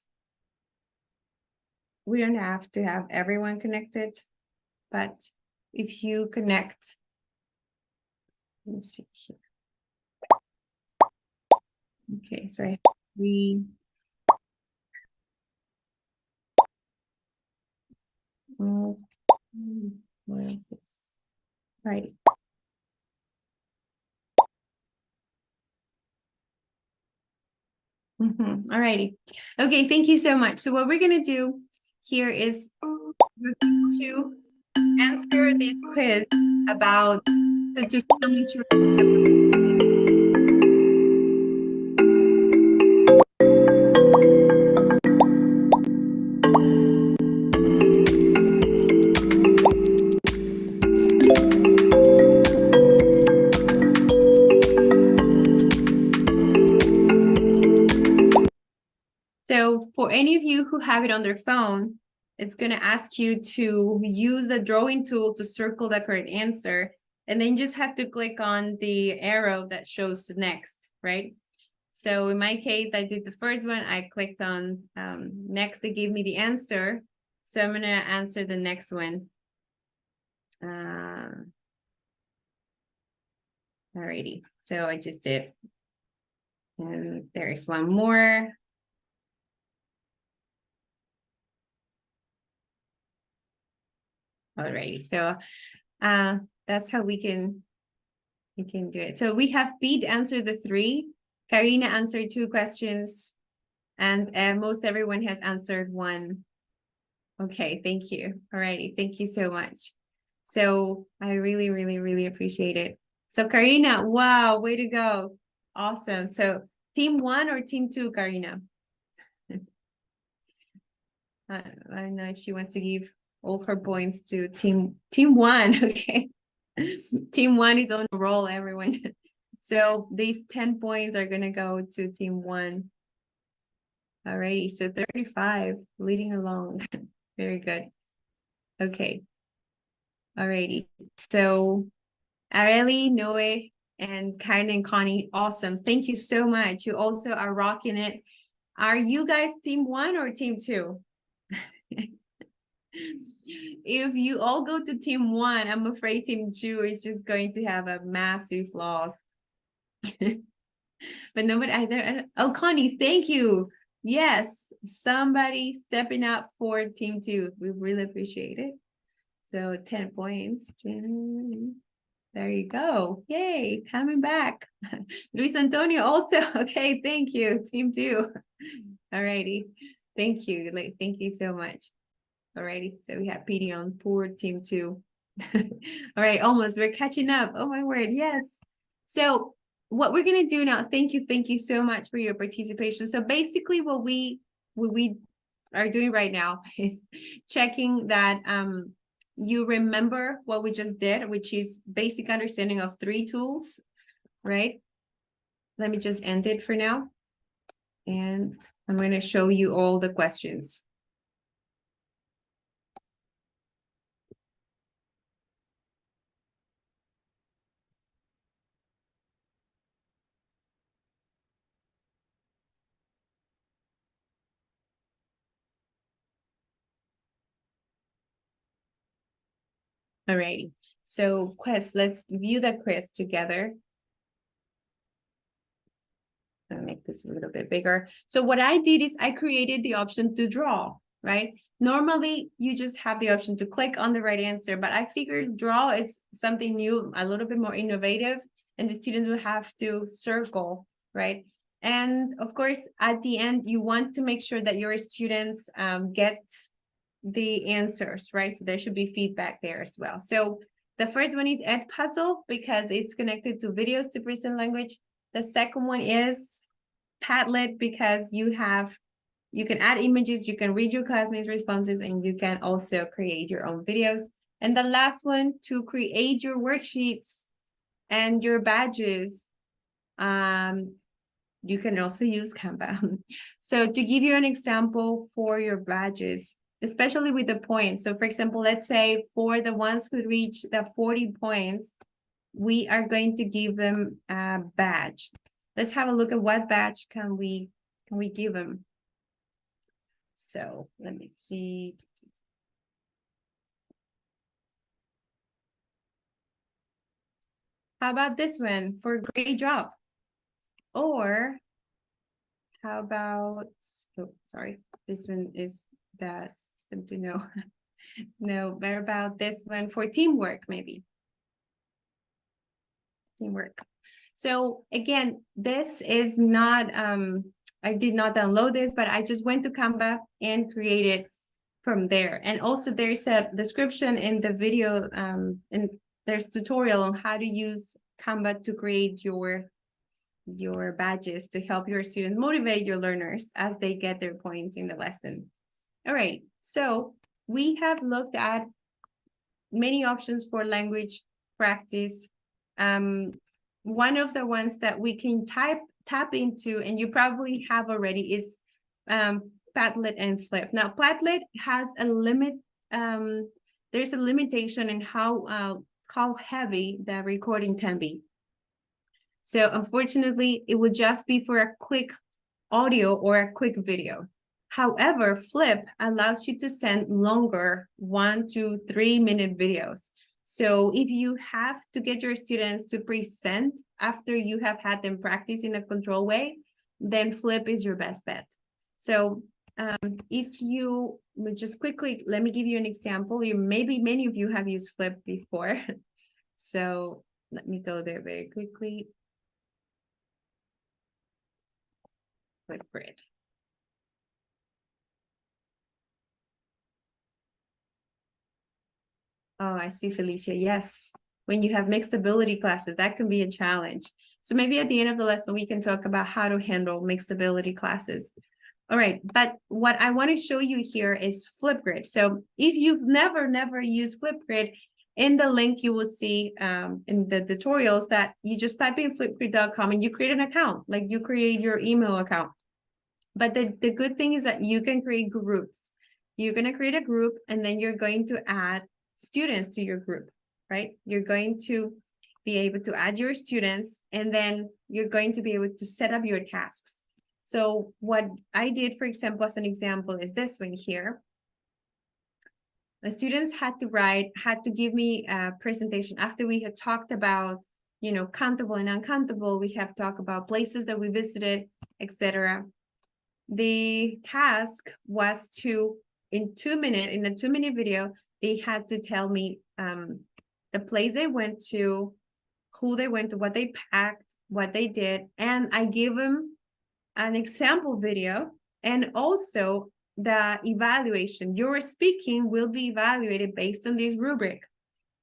We don't have to have everyone connected, but if you connect, let me see here. Okay, so I have three. Where is this? Right. All righty. Okay, thank you so much. So what we're gonna do here is we're going to answer this quiz about, so just tell me to So for any of you who have it on their phone, it's going to ask you to use the drawing tool to circle the correct answer. And then you just have to click on the arrow that shows the next, right? So in my case, I did the first one. I clicked on next, it gave me the answer. So I'm going to answer the next one. Alrighty, so I just did. And there's one more. Alrighty, so that's how we can do it. So we have Pete answered the 3, Karina answered 2 questions, and most everyone has answered 1. Okay, thank you. Alrighty, thank you so much. So I really, really, really appreciate it. So Karina, wow, way to go. Awesome. So team 1 or team 2, Karina? I don't know if she wants to give all her points to team 1. Okay. Team 1 is on a roll, everyone. So these 10 points are gonna go to team 1. Alrighty, so 35, leading along. Very good. Okay. Alrighty. So Areli, Noe, and Karen and Connie, awesome. Thank you so much. You also are rocking it. Are you guys team 1 or team 2? If you all go to team 1, I'm afraid team 2 is just going to have a massive loss. But nobody either. Oh, Connie, thank you. Yes, somebody stepping up for team 2. We really appreciate it. So 10 points. There you go. Yay, coming back. Luis Antonio also. Okay, thank you, team 2. Alrighty. Thank you. Thank you so much. Alrighty, so we have PD on for team 2. All right, almost, we're catching up. Oh my word, yes. So what we're gonna do now, thank you so much for your participation. So basically what we are doing right now is checking that you remember what we just did, which is basic understanding of 3 tools, right? Let me just end it for now. And I'm gonna show you all the questions. Alrighty, so let's view the quiz together. I'll make this a little bit bigger. So what I did is I created the option to draw, right? Normally, you just have the option to click on the right answer, but I figured draw, it's something new, a little bit more innovative, and the students will have to circle, right? And of course, at the end, you want to make sure that your students get the answers, right? So there should be feedback there as well. So the first one is Edpuzzle because it's connected to videos to present language. The second one is Padlet because you can add images, you can read your classmates' responses, and you can also create your own videos. And the last one, to create your worksheets and your badges, you can also use Canva. So to give you an example for your badges, especially with the points. So for example, let's say for the ones who reach the 40 points, we are going to give them a badge. Let's have a look at what badge can we give them. So let me see. How about this one for great job? Or how about, oh, sorry, this one is the system to know. No, better about this one for teamwork, maybe. Teamwork. So again, this is not, I did not download this, but I just went to Canva and created from there. And also there's a description in the video, and there's tutorial on how to use Canva to create your badges to help your students motivate your learners as they get their points in the lesson. All right, so we have looked at many options for language practice. One of the ones that we can tap into, and you probably have already, is Padlet and Flip. Now, Padlet has a limit. There's a limitation in how heavy the recording can be. So unfortunately, it would just be for a quick audio or a quick video. However, Flip allows you to send longer 1 to 3 minute videos. So if you have to get your students to present after you have had them practice in a controlled way, then Flip is your best bet. So if you just quickly, let me give you an example. Maybe many of you have used Flip before. So let me go there very quickly. Flipgrid. Oh, I see, Felicia. Yes. When you have mixed ability classes, that can be a challenge. So maybe at the end of the lesson, we can talk about how to handle mixed ability classes. All right, but what I want to show you here is Flipgrid. So if you've never used Flipgrid, in the link you will see in the tutorials that you just type in flipgrid.com and you create an account, like you create your email account. But the good thing is that you can create groups. You're going to create a group and then you're going to add students to your group, right? You're going to be able to add your students and then you're going to be able to set up your tasks. So what I did, for example, as an example, is this one here. The students had to give me a presentation after we had talked about, you know, countable and uncountable. We have talked about places that we visited, etc. The task was to, in a 2-minute video, they had to tell me the place they went to, who they went to, what they packed, what they did, and I gave them an example video and also the evaluation. Your speaking will be evaluated based on this rubric,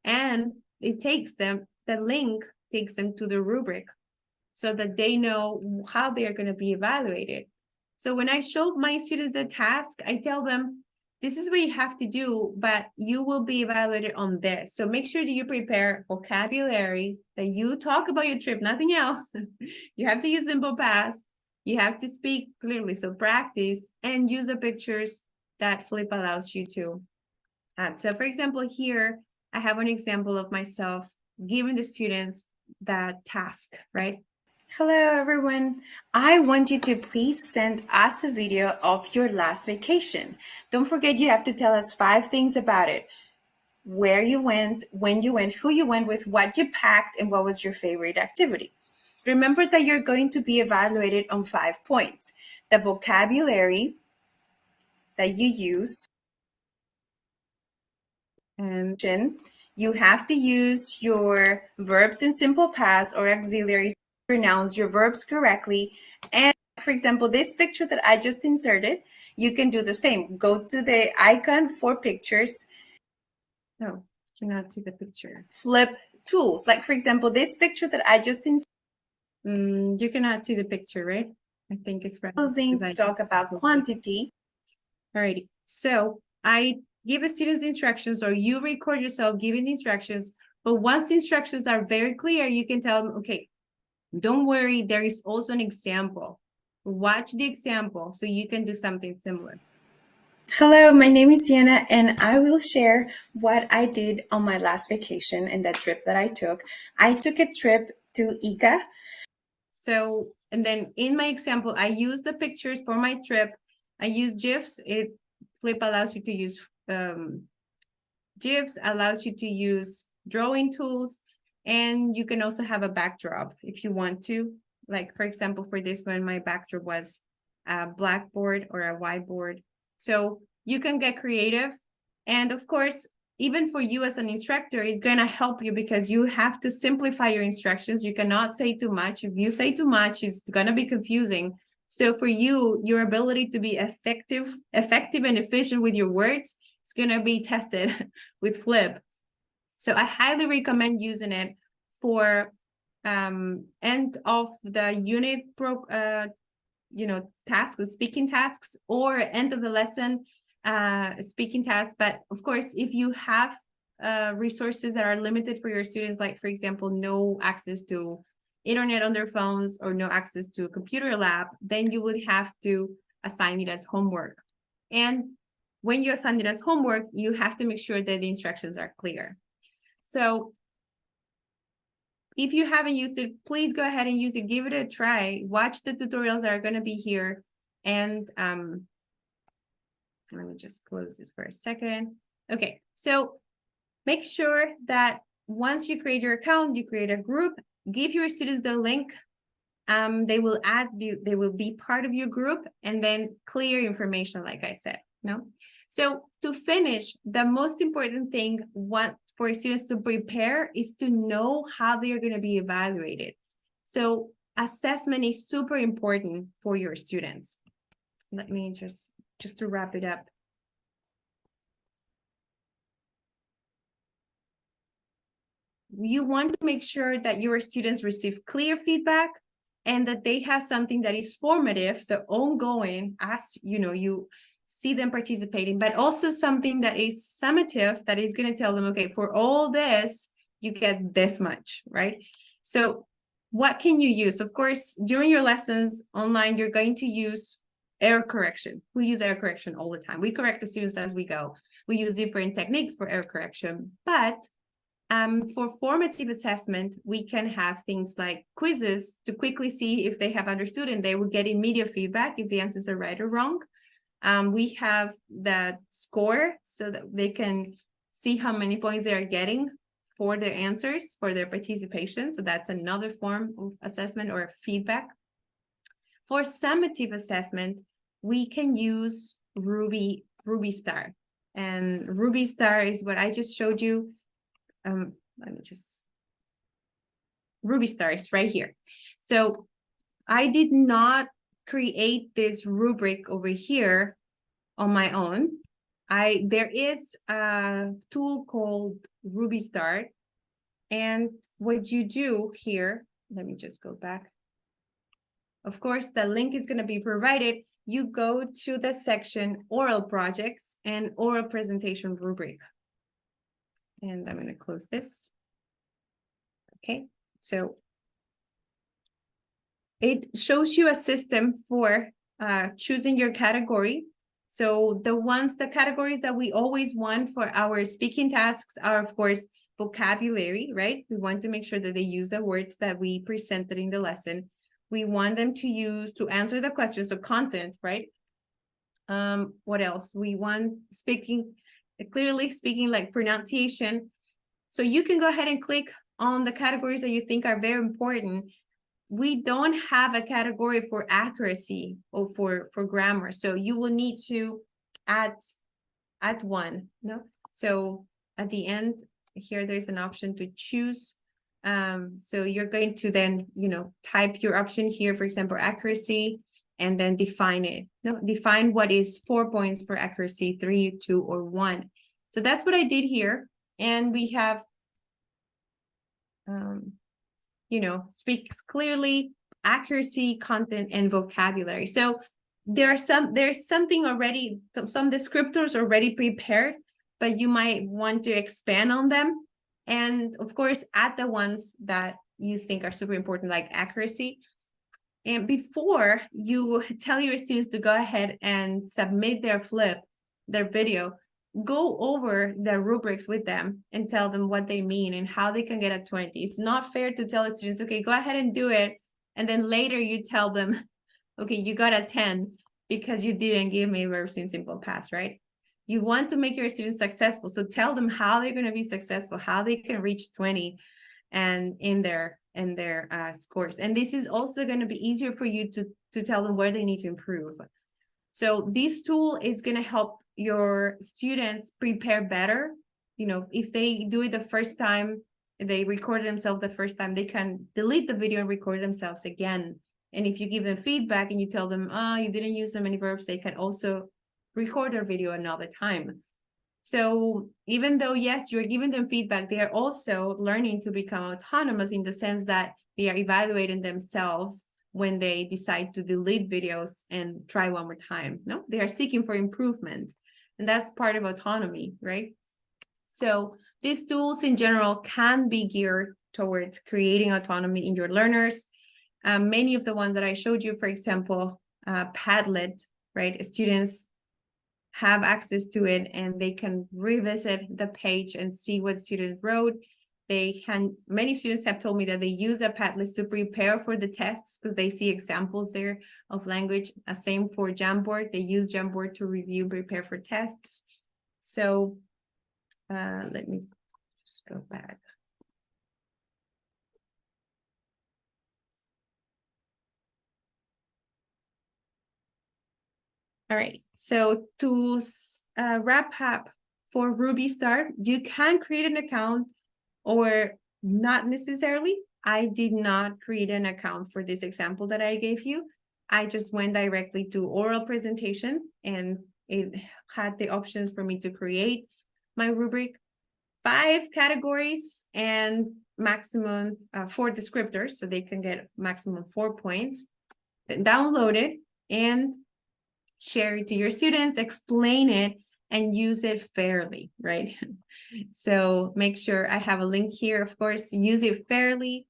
and it takes them, the link takes them to the rubric so that they know how they are going to be evaluated. So when I show my students the task, I tell them, this is what you have to do, but you will be evaluated on this. So make sure that you prepare vocabulary, that you talk about your trip, nothing else. You have to use simple past. You have to speak clearly, so practice and use the pictures that Flip allows you to add. So for example, here, I have an example of myself giving the students that task, right? Hello, everyone. I want you to please send us a video of your last vacation. Don't forget, you have to tell us 5 things about it. Where you went, when you went, who you went with, what you packed, and what was your favorite activity. Remember that you're going to be evaluated on 5 points: the vocabulary, that you use. And you have to use your verbs in simple past or auxiliaries to pronounce your verbs correctly. And for example, this picture that I just inserted, you can do the same. Go to the icon for pictures. No, you cannot see the picture. Flip tools. Like for example, this picture that I just inserted. You cannot see the picture, right? I think it's right. Closing to talk about quantity. Alrighty. So I give the students instructions, or you record yourself giving the instructions. But once the instructions are very clear, you can tell them, okay, don't worry, there is also an example. Watch the example so you can do something similar. Hello, my name is Diana, and I will share what I did on my last vacation and that trip that I took. I took a trip to Ica. So, and then in my example, I used the pictures for my trip. I use GIFs. Flip allows you to use GIFs, allows you to use drawing tools, and you can also have a backdrop if you want to. Like, for example, for this one, my backdrop was a blackboard or a whiteboard. So you can get creative. And of course, even for you as an instructor, it's going to help you because you have to simplify your instructions. You cannot say too much. If you say too much, it's going to be confusing. So for you, your ability to be effective and efficient with your words is going to be tested with Flip. So I highly recommend using it for end of the unit tasks, speaking tasks, or end of the lesson speaking tasks. But of course, if you have resources that are limited for your students, like for example, no access to internet on their phones or no access to a computer lab, then you would have to assign it as homework. And when you assign it as homework, you have to make sure that the instructions are clear. So if you haven't used it, please go ahead and use it. Give it a try. Watch the tutorials that are going to be here. And let me just close this for a second. Okay, so make sure that once you create your account, you create a group, give your students the link. They will add you, they will be part of your group, and then clear information, like I said. No? So to finish, the most important thing for students to prepare is to know how they are going to be evaluated. So assessment is super important for your students. Let me just to wrap it up. You want to make sure that your students receive clear feedback and that they have something that is formative, so ongoing, as you see them participating, but also something that is summative, that is going to tell them, okay, for all this, you get this much, right? So what can you use? Of course, during your lessons online, you're going to use error correction. We use error correction all the time. We correct the students as we go. We use different techniques for error correction, but for formative assessment, we can have things like quizzes to quickly see if they have understood, and they will get immediate feedback if the answers are right or wrong. We have the score so that they can see how many points they are getting for their answers, for their participation. So that's another form of assessment or feedback. For summative assessment, we can use Ruby Star. And Ruby Star is what I just showed you. Ruby Star is right here. So I did not create this rubric over here on my own. There is a tool called Ruby Star, and what you do here, let me just go back. Of course, the link is going to be provided. You go to the section Oral Projects and Oral Presentation Rubric. And I'm going to close this. Okay, so it shows you a system for choosing your category. So the categories that we always want for our speaking tasks are, of course, vocabulary, right? We want to make sure that they use the words that we presented in the lesson. We want them to answer the questions, so content, right? What else? We want clearly speaking, like pronunciation. So you can go ahead and click on the categories that you think are very important. We don't have a category for accuracy or for grammar. So you will need to add one, no? So at the end here, there's an option to choose. So you're going to then, type your option here, for example, accuracy, and then define it. No, define what is 4 points for accuracy, 3, 2, or 1. So that's what I did here. And we have, speaks clearly, accuracy, content, and vocabulary. So there's something already, some descriptors already prepared, but you might want to expand on them. And of course, add the ones that you think are super important, like accuracy. And before you tell your students to go ahead and submit their video, go over the rubrics with them and tell them what they mean and how they can get a 20. It's not fair to tell the students, okay, go ahead and do it. And then later you tell them, okay, you got a 10 because you didn't give me verbs in simple past, right? You want to make your students successful. So tell them how they're going to be successful, how they can reach 20 and in their scores. And this is also going to be easier for you to tell them where they need to improve. So this tool is going to help your students prepare better. If they do it the first time, they record themselves the first time, they can delete the video and record themselves again. And if you give them feedback and you tell them, you didn't use so many verbs, they can also record their video another time. So even though, yes, you're giving them feedback, they are also learning to become autonomous in the sense that they are evaluating themselves when they decide to delete videos and try one more time. No, they are seeking for improvement. And that's part of autonomy, right? So these tools in general can be geared towards creating autonomy in your learners. Many of the ones that I showed you, for example, Padlet, right? Students have access to it and they can revisit the page and see what students wrote. Many students have told me that they use a Padlet to prepare for the tests because they see examples there of language. Same for Jamboard. They use Jamboard to review, prepare for tests. So let me just go back. All right, so to wrap up for Ruby Start, you can create an account or not necessarily. I did not create an account for this example that I gave you. I just went directly to oral presentation and it had the options for me to create my rubric, 5 categories and maximum 4 descriptors, so they can get maximum 4 points. Then download it and share it to your students, explain it, and use it fairly, right? So make sure I have a link here, of course, use it fairly.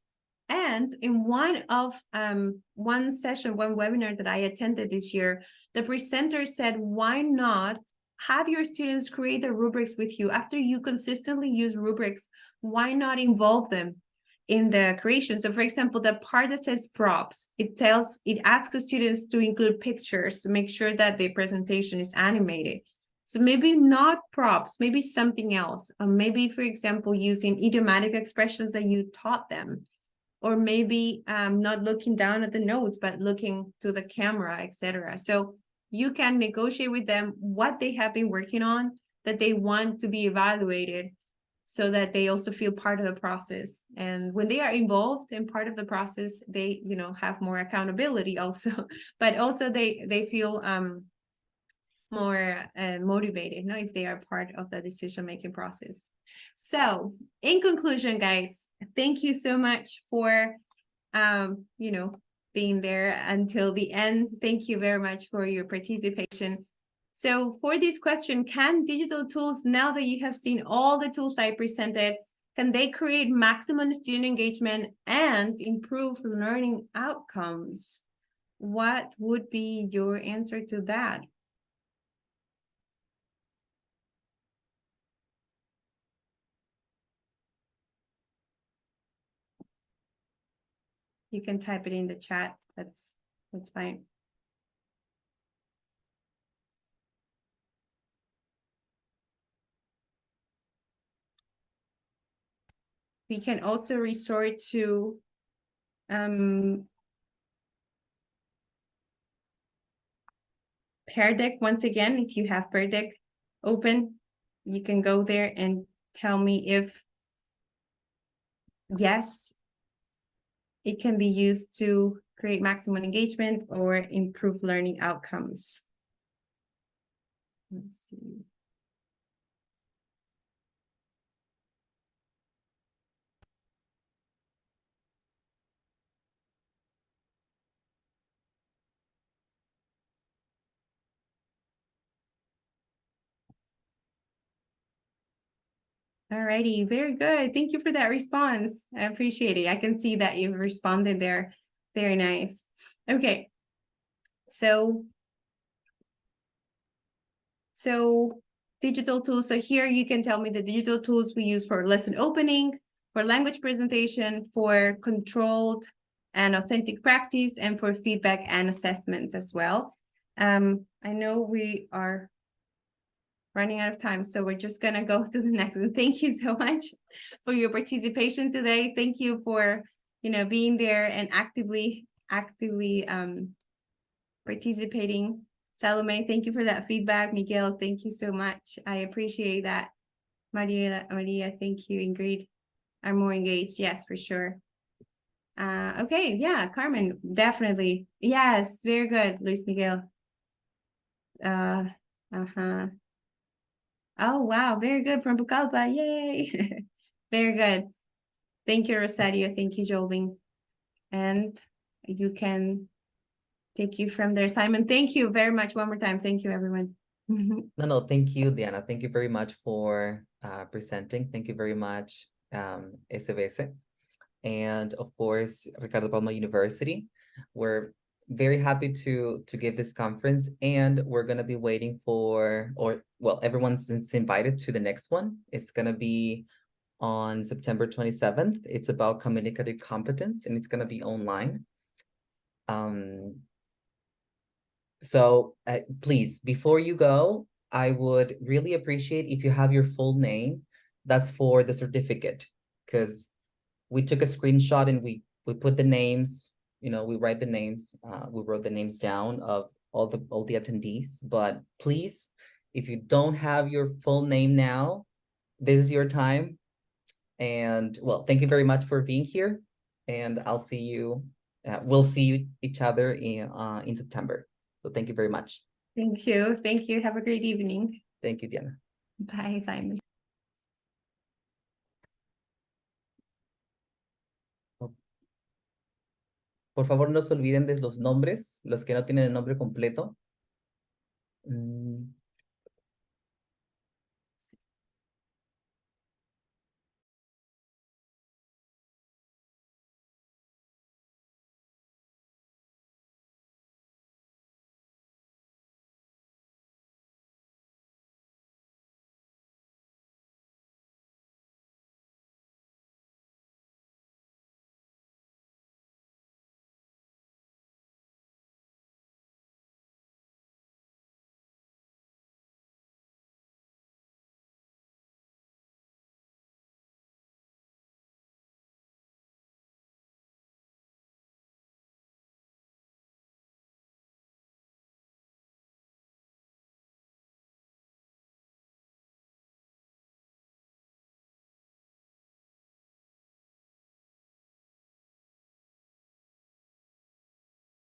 And in one webinar that I attended this year, the presenter said, why not have your students create the rubrics with you? After you consistently use rubrics, why not involve them in the creation? So for example, the part that says props, it asks the students to include pictures to make sure that the presentation is animated. So maybe not props, maybe something else. Or maybe, for example, using idiomatic expressions that you taught them. Or maybe not looking down at the notes, but looking to the camera, etc. So you can negotiate with them what they have been working on that they want to be evaluated, so that they also feel part of the process. And when they are involved in part of the process, they, have more accountability also, but also they feel more motivated, if they are part of the decision-making process. So in conclusion, guys, thank you so much for, being there until the end. Thank you very much for your participation. So for this question, can digital tools, now that you have seen all the tools I presented, can they create maximum student engagement and improve learning outcomes? What would be your answer to that? You can type it in the chat. That's fine. We can also resort to Pear Deck once again. If you have Pear Deck open, you can go there and tell me if yes, it can be used to create maximum engagement or improve learning outcomes. Let's see. Alrighty, very good. Thank you for that response. I appreciate it. I can see that you've responded there. Very nice. Okay. So digital tools. So here you can tell me the digital tools we use for lesson opening, for language presentation, for controlled and authentic practice, and for feedback and assessment as well. I know we are running out of time, so we're just gonna go to the next one. Thank you so much for your participation today. Thank you for being there and actively participating. Salome, thank you for that feedback. Miguel, thank you so much. I appreciate that. Maria, thank you. Ingrid are more engaged. Yes, for sure. Okay, yeah, Carmen, definitely. Yes, very good, Luis Miguel. Oh, wow, very good from Pucallpa. Yay. Very good. Thank you, Rosario. Thank you, Jolvin. And you can take you from there. Simon, thank you very much one more time. Thank you, everyone. No, thank you, Diana. Thank you very much for presenting. Thank you very much, SBS. And of course, Ricardo Palma University. We're very happy to give this conference, and we're going to be waiting for, everyone's invited to the next one. It's going to be on September 27th. It's about communicative competence, and it's going to be online. So please, before you go, I would really appreciate if you have your full name. That's for the certificate, because we took a screenshot and we put the names, we write the names, we wrote the names down of all the attendees. But please, if you don't have your full name now, this is your time. And well, thank you very much for being here, and I'll see you. We'll see each other in September. So thank you very much. Thank you. Thank you. Have a great evening. Thank you, Diana. Bye, Simon. Por favor, no se olviden de los nombres, los que no tienen el nombre completo.